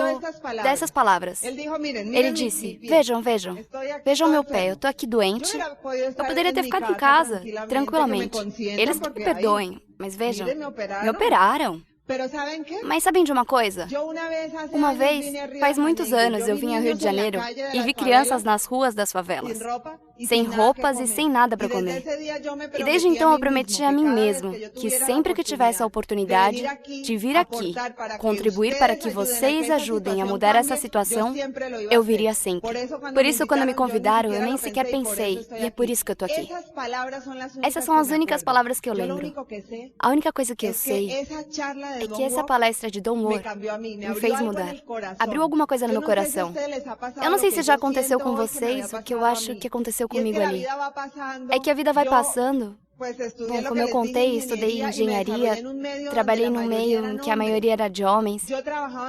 dessas palavras. Ele disse, vejam, vejam. Vejam meu pé, eu tô aqui doente. Eu poderia ter ficado em casa, tranquilamente. Eles que me perdoem. Mas vejam, me operaram. Mas sabem de uma coisa? Uma vez, faz muitos anos, eu vim ao Rio de Janeiro e vi crianças nas ruas das favelas, sem roupas e sem nada para comer. E desde então eu prometi a mim mesmo que sempre que tivesse a oportunidade de vir aqui, contribuir para que vocês ajudem a mudar essa situação, eu viria sempre. Por isso, quando me convidaram, eu nem sequer pensei, e é por isso que eu estou aqui. Essas são as únicas palavras que eu lembro. A única coisa que eu sei é que essa palestra de Don Moore me fez mudar. Abriu alguma coisa no meu coração. Eu não sei se já aconteceu com vocês o que eu acho que aconteceu comigo ali. É que a vida vai passando. Bom, como eu contei, estudei engenharia, trabalhei num meio em que a maioria era de homens.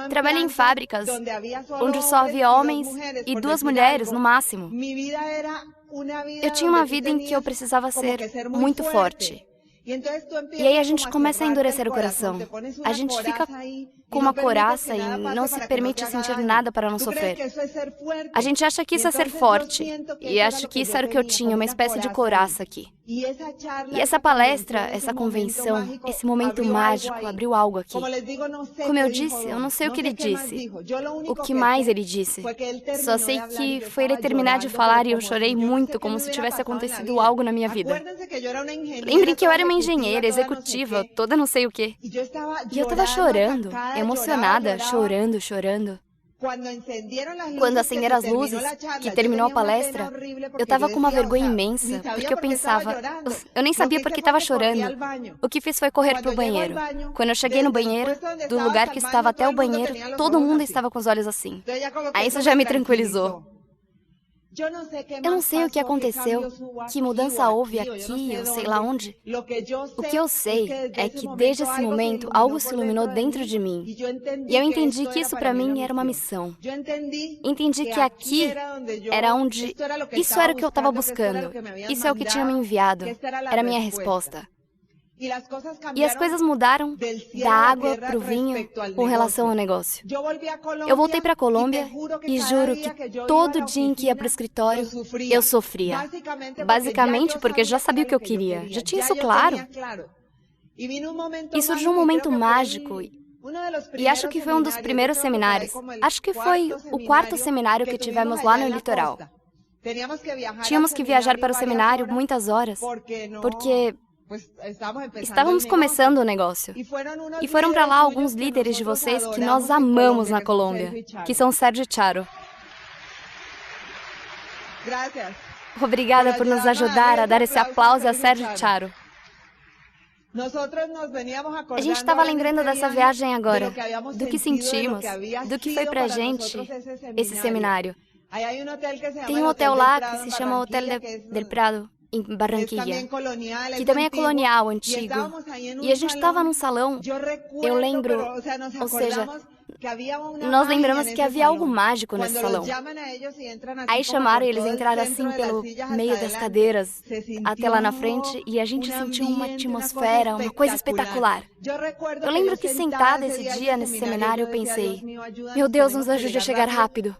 Trabalhei em fábricas onde só havia homens e 2 mulheres no máximo. Eu tinha uma vida em que eu precisava ser muito forte. E aí a gente começa a endurecer o coração. A gente fica com uma couraça e não se permite sentir nada para não sofrer. A gente acha que isso é ser forte. E acho que isso era o que eu tinha, uma espécie de couraça aqui. E essa palestra, essa convenção, esse momento mágico abriu algo aqui. Como eu disse, eu não sei o que ele disse. O que mais ele disse? Só sei que foi ele terminar de falar e eu chorei muito, como se tivesse acontecido algo na minha vida. Lembrem que eu era uma engenheira, executiva, toda não sei o quê. E eu estava chorando, emocionada, chorando. Quando acenderam as luzes, que terminou a palestra, eu estava com uma vergonha imensa, porque eu pensava, eu nem sabia por que estava chorando. O que fiz foi correr para o banheiro. Quando eu cheguei no banheiro, do lugar que estava até o banheiro, todo mundo estava com os olhos assim. Aí isso já me tranquilizou. Eu não sei o que aconteceu, que mudança houve aqui, ou sei lá onde. O que eu sei é que desde esse momento algo se iluminou dentro de mim. E eu entendi que isso para mim era uma missão. Entendi que aqui era onde... Isso era o que eu estava buscando. Isso é o que tinha me enviado. Era a minha resposta. E as coisas mudaram da água para o vinho com relação ao negócio. Eu voltei para a Colômbia e juro que todo dia em que ia para o escritório, eu sofria. Basicamente porque já sabia o que eu queria. Já tinha isso claro. E surgiu um momento mágico. E acho que foi um dos primeiros seminários. Acho que foi o 4º seminário que tivemos lá no litoral. Tínhamos que viajar para o seminário muitas horas, porque... estávamos começando o negócio. E foram para lá alguns líderes de vocês que nós amamos na Colômbia, que são Sérgio e Charo. Obrigada por nos ajudar a dar esse aplauso a Sérgio e Charo. A gente estava lembrando dessa viagem agora, do que sentimos, do que foi para a gente esse seminário. Tem um hotel lá que se chama Hotel del Prado, em Barranquilla, que também é colonial, antigo. E a gente estava num salão, eu lembro, ou seja, nós lembramos que havia algo mágico nesse salão. Aí chamaram e eles entraram assim pelo meio das cadeiras, até lá na frente, e a gente sentiu uma atmosfera, uma coisa espetacular. Eu lembro que sentada esse dia nesse seminário, eu pensei, meu Deus, nos ajude a chegar rápido,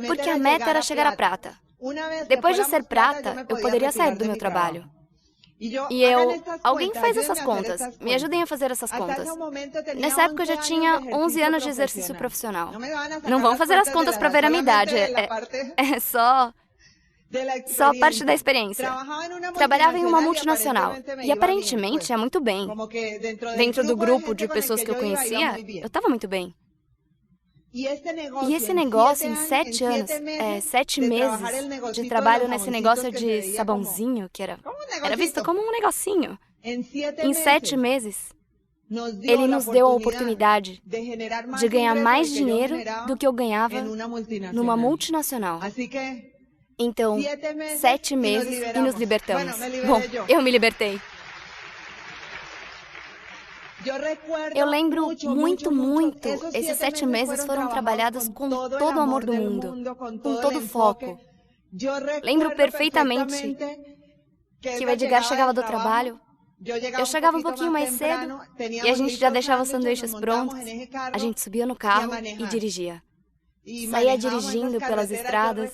porque a meta era chegar à prata. Depois de ser prata, eu poderia sair do meu trabalho. E alguém faz essas contas. Me ajudem a fazer essas contas. Nessa época eu já tinha 11 anos de exercício profissional. Não vão fazer as contas para ver a minha idade. É só parte da experiência. Trabalhava em uma multinacional. E aparentemente é muito bem. Dentro do grupo de pessoas que eu conhecia, eu estava muito bem. E esse negócio, em 7 anos, 7 meses de trabalho nesse negócio de sabãozinho, que era visto como um negocinho. Em 7 meses, ele nos deu a oportunidade de ganhar mais dinheiro do que eu ganhava numa multinacional. Então, 7 meses e nos libertamos. Bom, eu me libertei. Eu lembro muito. Esses 7 meses foram trabalhados com todo o amor do mundo, com todo o foco. Lembro perfeitamente que o Edgar chegava do trabalho. Eu chegava um pouquinho mais cedo e a gente já deixava os sanduíches prontos. A gente subia no carro e dirigia. Saía dirigindo pelas estradas.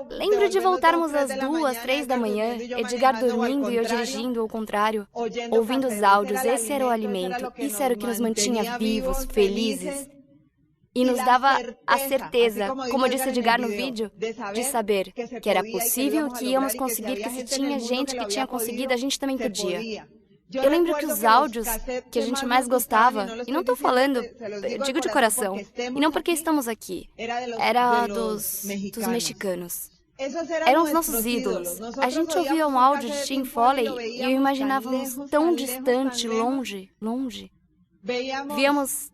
Lembro de voltarmos às 2, 3 da manhã, Edgar dormindo e eu dirigindo ao contrário, ouvindo os áudios. Esse era o alimento, isso era o que nos mantinha vivos, felizes. E nos dava a certeza, como disse Edgar no vídeo, de saber que era possível, que íamos conseguir, que se tinha gente que tinha conseguido, a gente também podia. Eu lembro que os áudios que a gente mais gostava, e não estou falando, digo de coração, e não porque estamos aqui, era dos mexicanos. Eram os nossos ídolos. A gente ouvia um áudio de Tim Foley e eu imaginávamos tão distante, longe. Víamos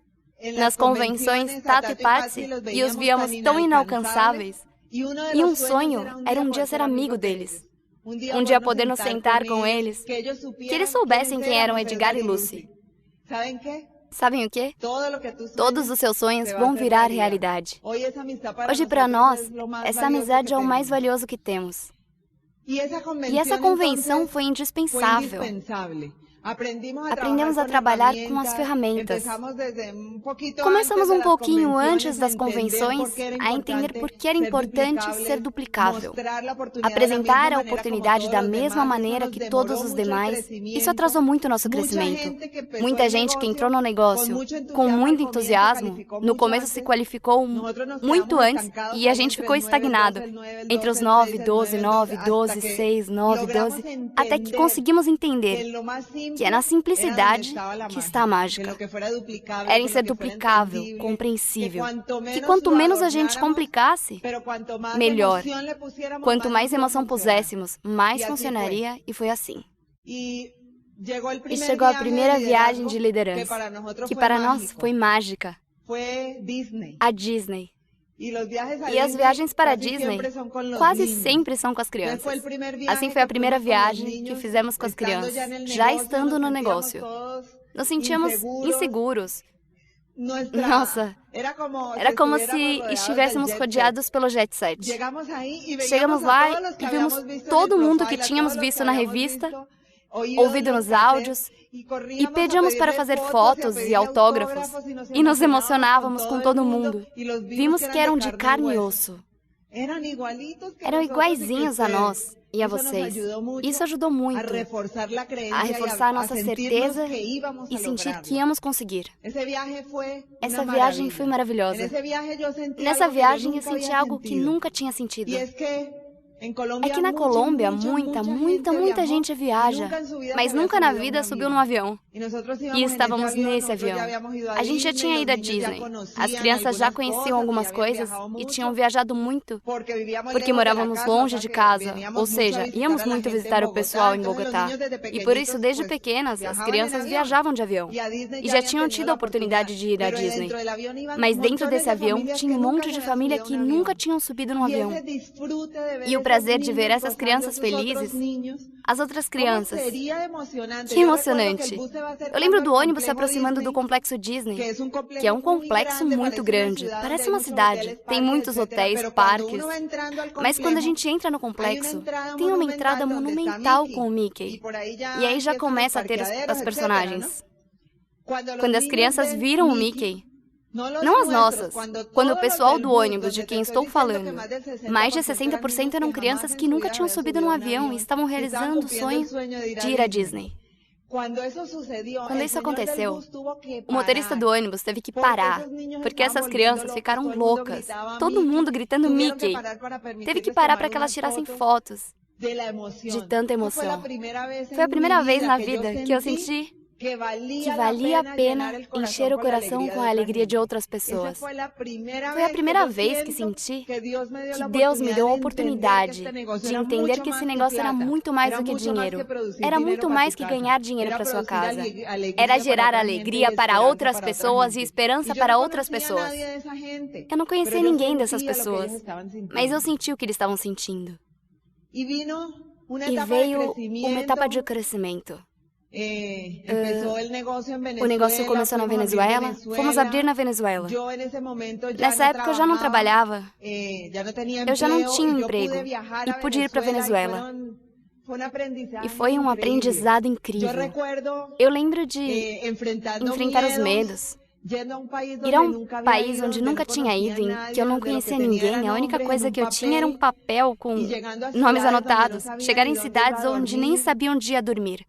nas convenções Tato e Patsy e os víamos tão inalcançáveis. E um sonho era um dia ser amigo deles. Um dia poder nos sentar com eles, que eles soubessem quem eram Edgar e Lucy. Sabem o quê? Todos os seus sonhos vão virar realidade. Hoje, para nós, essa amizade é o mais valioso que temos. E essa convenção foi indispensável. Aprendemos a trabalhar com as ferramentas. Começamos um pouquinho antes das convenções a entender por que era importante ser duplicável. Apresentar a oportunidade da mesma maneira que todos os demais, isso atrasou muito o nosso crescimento. Muita gente que entrou no negócio com muito entusiasmo, no começo se qualificou muito antes e a gente ficou estagnado entre os 9, 12, 9, 12, 6, 9, 12, até que conseguimos entender que é na simplicidade que está a mágica. Era em ser duplicável, compreensível, que quanto menos a gente complicasse, melhor. Quanto mais emoção puséssemos, mais funcionaria, e foi assim. E chegou a primeira viagem de liderança, que para nós foi mágica, a Disney. E as viagens para a Disney quase sempre são com as crianças. Assim foi a primeira viagem que fizemos com as crianças, já estando no negócio. Nos sentíamos inseguros. Nossa, era como se estivéssemos rodeados pelo jet set. Chegamos lá e vimos todo mundo que tínhamos visto na revista, ouvido nos áudios, e pedíamos para fazer fotos e autógrafos, e nos emocionávamos com todo mundo. Vimos que eram de carne e osso. Eram iguaizinhos a nós e a vocês. Isso ajudou muito a reforçar a nossa certeza e sentir que íamos conseguir. Essa viagem foi maravilhosa. Nessa viagem eu senti algo que nunca tinha sentido. É que na Colômbia, muita gente viaja, mas nunca na vida subiu num avião. E estávamos nesse avião. A gente já tinha ido à Disney. As crianças já conheciam algumas coisas e tinham viajado muito, porque morávamos longe de casa, ou seja, íamos muito visitar o pessoal em Bogotá. E por isso, desde pequenas, as crianças viajavam de avião. E já tinham tido a oportunidade de ir à Disney. Mas dentro desse avião, tinha um monte de família que nunca tinham subido num avião. E o prazer de ver essas crianças felizes, as outras crianças. Que emocionante! Eu lembro do ônibus se aproximando do Complexo Disney, que é um complexo muito grande. Parece uma cidade, tem muitos hotéis, parques. Mas quando a gente entra no complexo, tem uma entrada monumental com o Mickey. E aí já começa a ter os personagens. Quando as crianças viram o Mickey, não as nossas. Quando o pessoal do ônibus de quem estou falando, mais de 60% eram crianças que nunca tinham subido num avião e estavam realizando o sonho de ir à Disney. Quando isso aconteceu, o motorista do ônibus teve que parar, porque essas crianças ficaram loucas. Todo mundo gritando Mickey. Teve que parar para que elas tirassem fotos de tanta emoção. Foi a primeira vez na vida que eu senti que valia a pena encher o coração com a alegria de outras pessoas. Foi a primeira vez que senti que Deus me deu a oportunidade de entender que esse negócio era muito mais do que dinheiro. Era muito mais que ganhar dinheiro para sua casa. Era gerar alegria para outras pessoas e esperança para outras pessoas. Eu não conhecia ninguém dessas pessoas, mas eu senti o que eles estavam sentindo. E veio uma etapa de crescimento. O negócio começou na Venezuela, fomos abrir na Venezuela. Nessa época eu já não trabalhava, eu já não tinha um emprego e pude ir para a Venezuela. E foi um aprendizado incrível. Eu lembro de enfrentar os medos. Ir a um país onde nunca tinha ido, em que eu não conhecia ninguém, a única coisa que eu tinha era um papel com nomes anotados. Chegar em cidades onde nem sabia onde ia dormir.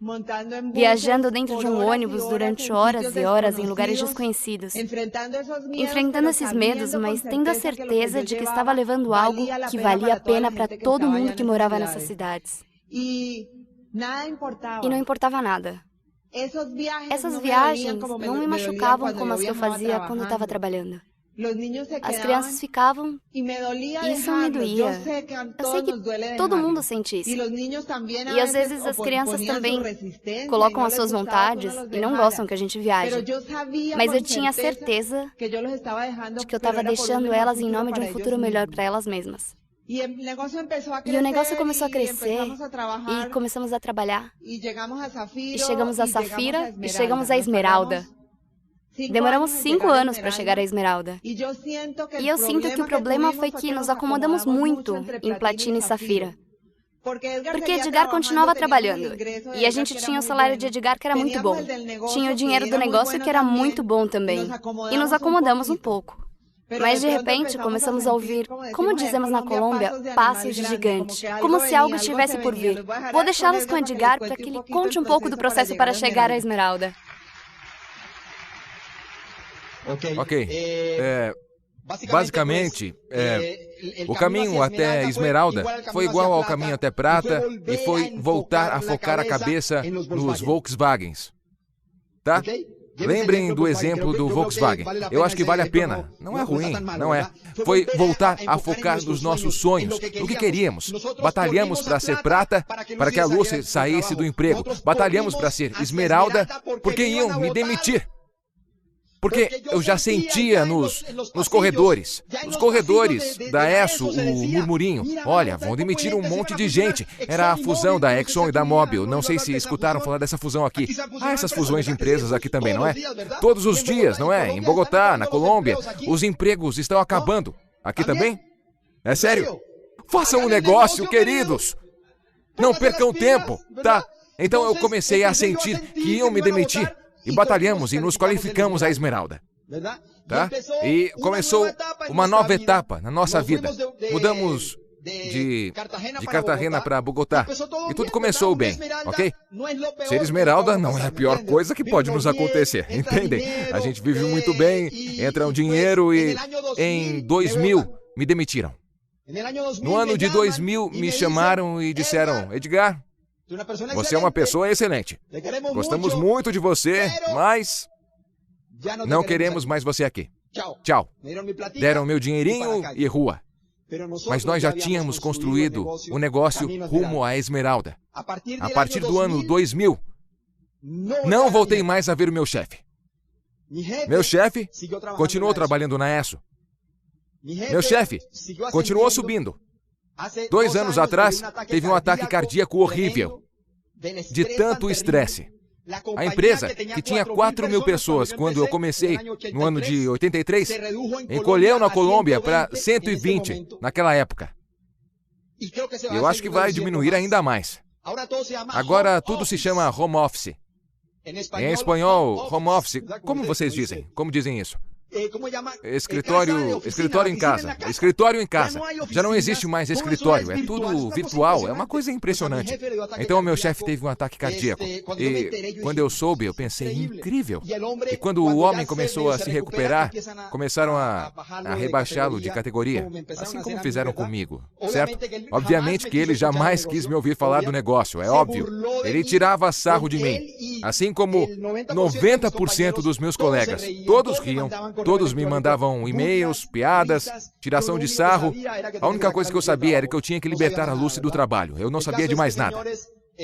Viajando dentro de um ônibus durante horas e horas em lugares desconhecidos. Enfrentando esses medos, mas tendo a certeza de que estava levando algo que valia a pena para todo mundo que morava nessas cidades. E não importava nada. Essas viagens não me machucavam como as que eu fazia quando estava trabalhando. As crianças ficavam e isso me doía. Eu sei que todo mundo sente isso. E às vezes as crianças também colocam as suas vontades e não gostam que a gente viaje. Mas eu tinha certeza de que eu estava deixando elas em nome de um futuro melhor para elas mesmas. E o negócio começou a crescer e começamos a trabalhar. E chegamos a Safira e chegamos à Esmeralda. Demoramos 5 anos para chegar à Esmeralda. E eu sinto que o problema foi que nos acomodamos muito em Platina e Safira. Porque Edgar continuava trabalhando. E a gente tinha o salário de Edgar, que era muito bom. Tinha o dinheiro do negócio, que era muito bom também. E nos acomodamos um pouco. Mas de repente começamos a ouvir, como dizemos na Colômbia, passos de gigante. Como se algo estivesse por vir. Vou deixá-los com Edgar para que ele conte um pouco do processo para chegar à Esmeralda. Ok. Basicamente, o caminho até Esmeralda foi igual ao caminho até Prata e foi voltar a focar a cabeça nos Volkswagens. Tá? Lembrem do exemplo do Volkswagen. Eu acho que vale a pena. Não é ruim, não é. Foi voltar a focar nos nossos sonhos, no que queríamos. Batalhamos para ser prata, para que a Lucy saísse do emprego. Batalhamos para ser Esmeralda, porque iam me demitir. Porque eu já sentia nos corredores da ESSO, o murmurinho. Olha, vão demitir um monte de gente. Era a fusão da Exxon e da Mobil. Não sei se escutaram falar dessa fusão aqui. Ah, essas fusões de empresas aqui também, não é? Todos os dias, não é? Em Bogotá, na Colômbia, os empregos estão acabando. Aqui também? É sério? Façam um negócio, queridos! Não percam tempo, tá? Então eu comecei a sentir que iam me demitir. E batalhamos e nos qualificamos à Esmeralda. Tá? E começou uma nova etapa na nossa vida. Mudamos de Cartagena para Bogotá. E tudo começou bem, ok? Ser Esmeralda não é a pior coisa que pode nos acontecer, entendem? A gente vive muito bem, entra um dinheiro e em 2000 me demitiram. No ano de 2000 me chamaram e disseram, Edgar, você é uma pessoa excelente. Gostamos muito de você, mas não queremos mais você aqui. Tchau. Deram meu dinheirinho e rua. Mas nós já tínhamos construído o negócio rumo à Esmeralda. A partir do ano 2000, não voltei mais a ver o meu chefe. Meu chefe continuou trabalhando na ESSO. Meu chefe continuou subindo. 2 anos atrás, teve um ataque cardíaco horrível, de tanto estresse. A empresa, que tinha 4.000 pessoas quando eu comecei, no ano de 83, encolheu na Colômbia para 120 naquela época. E eu acho que vai diminuir ainda mais. Agora tudo se chama home office. Em espanhol, home office, como vocês dizem? Como dizem isso? Escritório em casa. Escritório em casa. Já não existe mais escritório, é tudo virtual, é uma coisa impressionante. Então o meu chefe teve um ataque cardíaco. E quando eu soube, eu pensei, incrível. E quando o homem começou a se recuperar, começaram a rebaixá-lo de categoria. Assim como fizeram comigo, certo? Obviamente que ele jamais quis me ouvir falar do negócio, é óbvio. Ele tirava sarro de mim. Assim como 90% dos meus colegas. Todos riam. Todos me mandavam e-mails, piadas, tiração de sarro. A única coisa que eu sabia era que eu tinha que libertar a Lucy do trabalho. Eu não sabia de mais nada.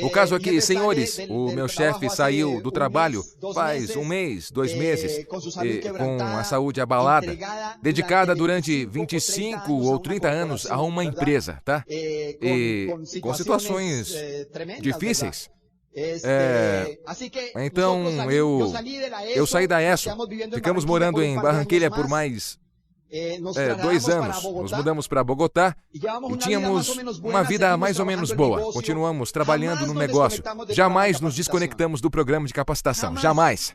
O caso é que, senhores, o meu chefe saiu do trabalho faz 1 mês, 2 meses, com a saúde abalada, dedicada durante 25 ou 30 anos a uma empresa, tá? E com situações difíceis. Então eu saí da ESSO, ficamos morando em Barranquilla por mais 2 anos. Nos mudamos para Bogotá e tínhamos uma vida mais ou menos boa. Continuamos trabalhando no negócio. Jamais nos desconectamos do programa de capacitação. Jamais.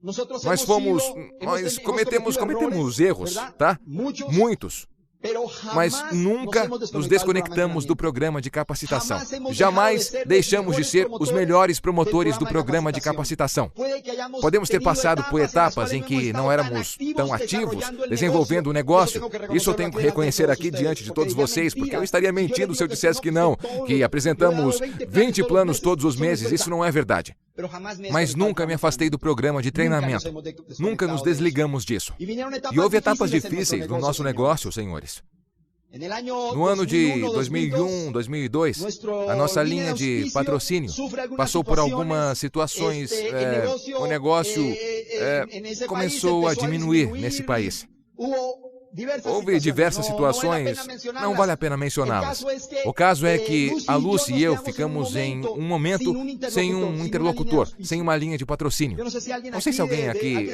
Nós cometemos erros, tá? Muitos. Mas nunca nos desconectamos do programa de capacitação. Jamais deixamos de ser os melhores promotores do programa de capacitação. Podemos ter passado por etapas em que não éramos tão ativos, desenvolvendo o negócio. Isso eu tenho que reconhecer aqui diante de todos vocês, porque eu estaria mentindo se eu dissesse que não, que apresentamos 20 planos todos os meses. Isso não é verdade. Mas nunca me afastei do programa de treinamento. Nunca nos desligamos disso. E houve etapas difíceis no nosso negócio, senhores. No ano de 2001, 2002, a nossa linha de patrocínio passou por algumas situações. O negócio começou a diminuir nesse país. Houve diversas situações, não vale a pena mencioná-las. O caso é que a Lucy e eu ficamos em um momento sem um interlocutor, sem uma linha de patrocínio. Não sei se alguém aqui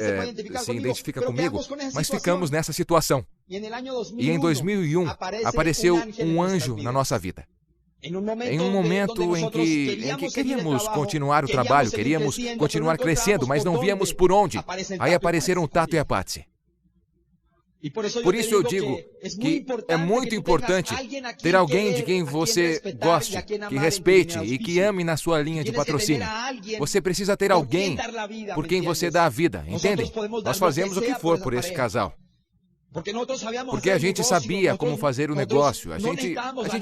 se identifica comigo, mas ficamos nessa situação. E em 2001, apareceu um anjo na nossa vida. Em um momento em que queríamos continuar o trabalho, queríamos continuar crescendo, mas não víamos por onde. Aí apareceram o Tato e a Patsy. Por isso eu digo que é muito importante ter alguém de quem você goste, que respeite e que ame na sua linha de patrocínio. Você precisa ter alguém por quem você dá a vida, entendem? Nós fazemos o que for por esse casal. Porque a gente sabia como fazer o negócio. A gente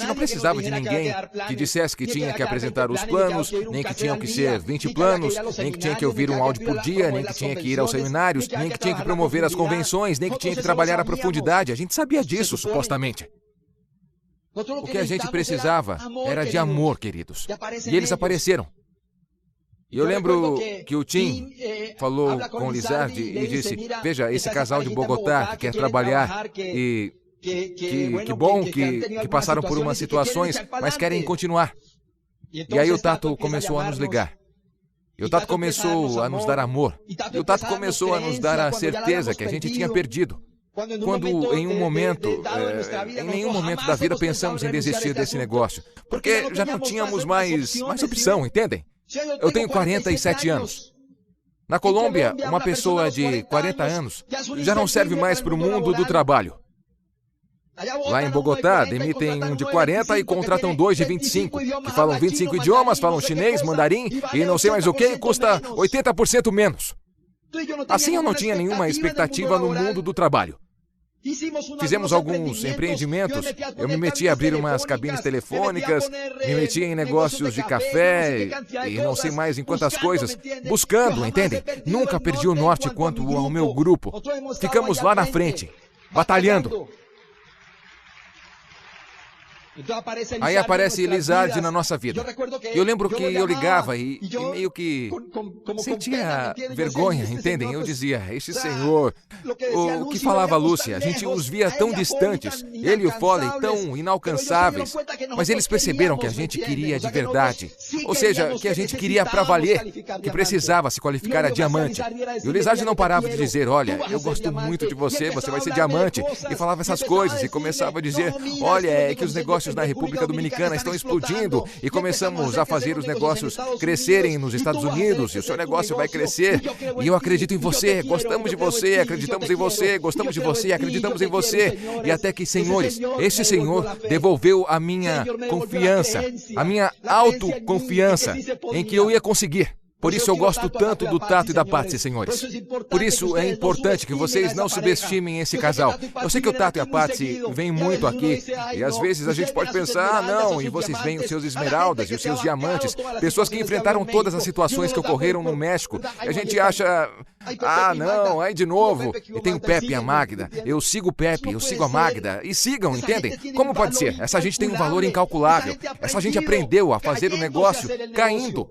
não precisava de ninguém que dissesse que tinha que apresentar os planos, nem que tinham que ser 20 planos, nem que tinha que ouvir um áudio por dia, nem que tinha que ir aos seminários, nem que tinha que promover as convenções, nem que tinha que trabalhar a profundidade. A gente sabia disso, supostamente. O que a gente precisava era de amor, queridos. E eles apareceram. E eu lembro que o Tim falou com o Lizardi e disse: veja, esse casal de Bogotá que quer trabalhar e que bom que passaram por umas situações, mas querem continuar. E aí o Tato começou a nos ligar. E o Tato começou a nos dar amor. E o Tato começou a nos dar a certeza que a gente tinha perdido. Quando em nenhum momento da vida pensamos em desistir desse negócio. Porque já não tínhamos mais opção, entendem? Eu tenho 47 anos. Na Colômbia, uma pessoa de 40 anos já não serve mais para o mundo do trabalho. Lá em Bogotá, demitem um de 40 e contratam dois de 25, que falam 25 idiomas, falam chinês, mandarim e não sei mais o que, e custa 80% menos. Assim eu não tinha nenhuma expectativa no mundo do trabalho. Fizemos alguns empreendimentos. Eu me meti a abrir umas cabines telefônicas, me meti em negócios de café e não sei mais em quantas coisas, buscando, entendem? Nunca perdi o norte quanto ao meu grupo. Ficamos lá na frente, batalhando. Aí aparece Lizardi na nossa vida. Eu lembro que eu ligava e meio que sentia vergonha, entendem? Eu dizia: este senhor, o que falava a Lúcia, a gente os via tão distantes, ele e o Foley tão inalcançáveis, mas eles perceberam que a gente queria de verdade, ou seja, que a gente queria pra valer, que precisava se qualificar a diamante. E o Lizardi não parava de dizer: olha, eu gosto muito de você, você vai ser diamante, e falava essas coisas e começava a dizer: olha, é que os negócios na República Dominicana estão explodindo e começamos a fazer os negócios crescerem nos Estados Unidos e o seu negócio vai crescer e eu acredito em você, gostamos de você, acreditamos em você, gostamos de você, acreditamos em você. E até que, senhores, este senhor devolveu a minha confiança, a minha autoconfiança em que eu ia conseguir. Por isso eu gosto tanto do Tato e da Patsy, senhores. Por isso é importante que vocês não subestimem esse casal. Eu sei que o Tato e a Patsy vêm muito aqui e às vezes a gente pode pensar: ah, não, e vocês veem os seus esmeraldas e os seus diamantes, pessoas que enfrentaram todas as situações que ocorreram no México. E a gente acha: ah, não, aí de novo. E tem o Pepe e a Magda. Eu sigo o Pepe, eu sigo a Magda. E sigam, entendem? Como pode ser? Essa gente tem um valor incalculável. Essa gente aprendeu a fazer o negócio caindo.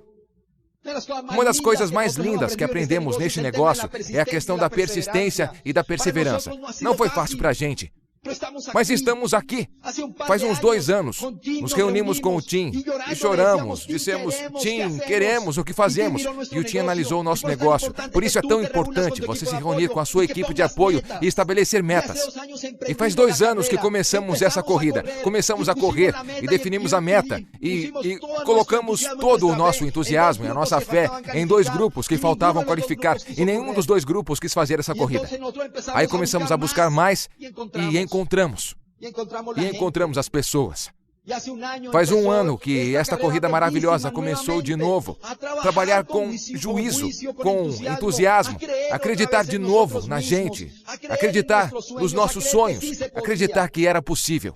Uma das coisas mais lindas que aprendemos neste negócio é a questão da persistência e da perseverança. Não foi fácil para a gente. Mas estamos aqui. Faz uns 2 anos. Nos reunimos com o Tim e choramos. Dissemos: Tim, queremos o que fazemos. E o Tim analisou o nosso negócio. Por isso é tão importante você se reunir com a sua equipe de apoio e estabelecer metas. E faz 2 anos que começamos essa corrida. Começamos a correr e definimos a meta. E colocamos todo o nosso entusiasmo e a nossa fé em 2 grupos que faltavam qualificar. E nenhum dos 2 grupos quis fazer essa corrida. Aí começamos a buscar mais e encontramos as pessoas. Faz 1 ano que esta corrida maravilhosa começou de novo. Trabalhar com juízo, com entusiasmo, acreditar de novo na gente, acreditar nos nossos sonhos, acreditar que era possível.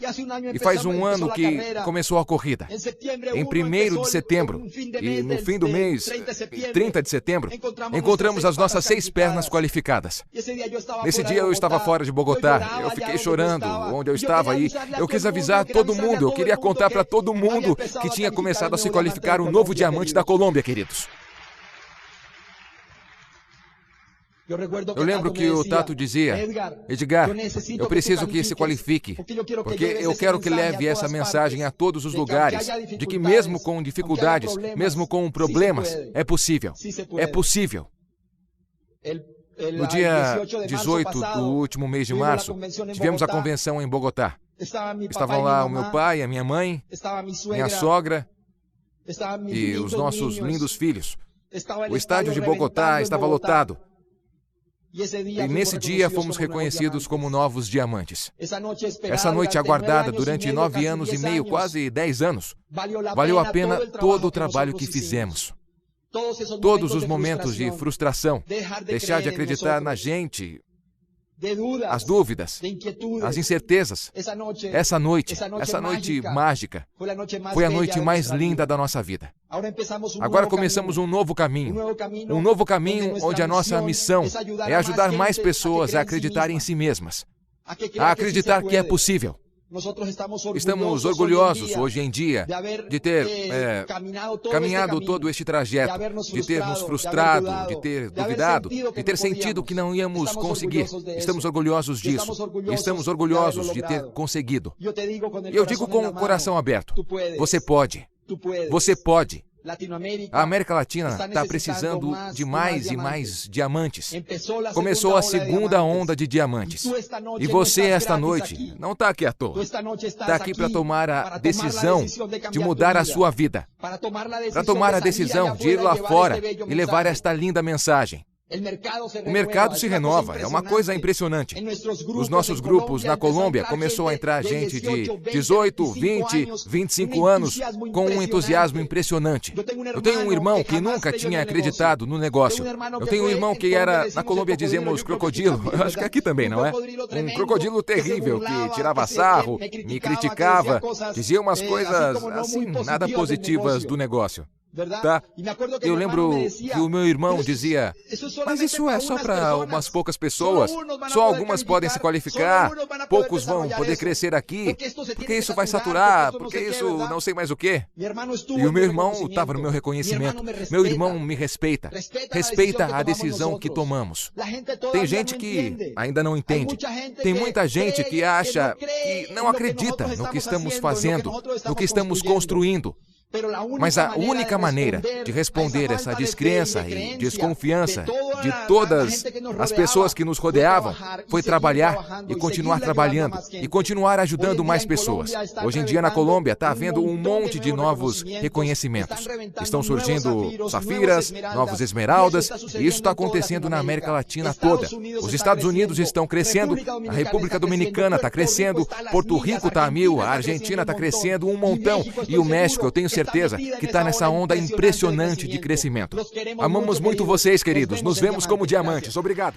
E faz um ano que começou a corrida. Em 1º de setembro, e no fim do mês, 30 de setembro, encontramos as nossas 6 pernas qualificadas. Nesse dia eu estava fora de Bogotá, eu fiquei chorando onde eu estava aí. Eu quis avisar todo mundo, eu queria contar para todo mundo que tinha começado a se qualificar um novo diamante da Colômbia, queridos. Eu lembro que o Tato dizia, Edgar, eu preciso que se qualifique, porque eu quero que leve essa mensagem a todos os lugares, de que mesmo com dificuldades, mesmo com problemas, é possível. É possível. No dia 18 do último mês de março, tivemos a convenção em Bogotá. Estavam lá o meu pai, a minha mãe, minha sogra e os nossos lindos filhos. O estádio de Bogotá estava lotado. E nesse dia fomos reconhecidos como novos diamantes. Essa noite aguardada durante 9 anos e meio, quase 10 anos, valeu a pena todo o trabalho que fizemos. Todos os momentos de frustração, deixar de acreditar na gente, as dúvidas, as incertezas. Essa noite mágica, foi a noite mais linda da nossa vida. Agora começamos um novo caminho onde a nossa missão é ajudar mais pessoas a acreditarem em si mesmas, a acreditar que é possível. Estamos orgulhosos hoje em dia de ter caminhado todo este trajeto, de ter nos frustrado, de ter duvidado, de ter sentido que não íamos conseguir. Estamos orgulhosos disso. Estamos orgulhosos de ter conseguido. E eu digo com o coração aberto, você pode. Você pode. A América Latina está precisando de mais e mais diamantes. Começou a segunda onda de diamantes. E você, esta noite, não está aqui à toa. Está aqui para tomar a decisão de mudar a sua vida. Para tomar a decisão de ir lá fora e levar esta linda mensagem. O mercado se renova, é uma coisa impressionante. Os nossos grupos na Colômbia começou a entrar gente de 18, 20, 25 anos com um entusiasmo impressionante. Eu tenho um irmão que nunca tinha acreditado no negócio. Eu tenho um irmão que era, na Colômbia dizemos crocodilo, acho que aqui também, não é? Um crocodilo terrível que tirava sarro, me criticava, dizia umas coisas assim, nada positivas do negócio. Tá? Eu lembro que o meu irmão dizia, mas isso é só para umas poucas pessoas, só algumas podem se qualificar, poucos vão poder crescer aqui, porque isso vai saturar, porque isso não sei mais o quê. E o meu irmão estava no meu reconhecimento, meu irmão me respeita, respeita a decisão que tomamos. Tem gente que ainda não entende, tem muita gente que acha, que não acredita no que estamos fazendo, no que estamos construindo. Mas a única maneira de responder essa descrença e desconfiança de todas as pessoas que nos rodeavam foi trabalhar e continuar trabalhando e continuar ajudando mais pessoas. Hoje em dia na Colômbia está havendo um monte de novos reconhecimentos. Estão surgindo safiras, novos esmeraldas, e isso está acontecendo na América Latina toda. Os Estados Unidos estão crescendo, a República Dominicana está crescendo, Porto Rico está a mil, a Argentina está crescendo um montão, e o México, eu tenho certeza que está nessa onda impressionante de crescimento. Amamos muito vocês, queridos. Nos vemos como diamantes. Obrigado.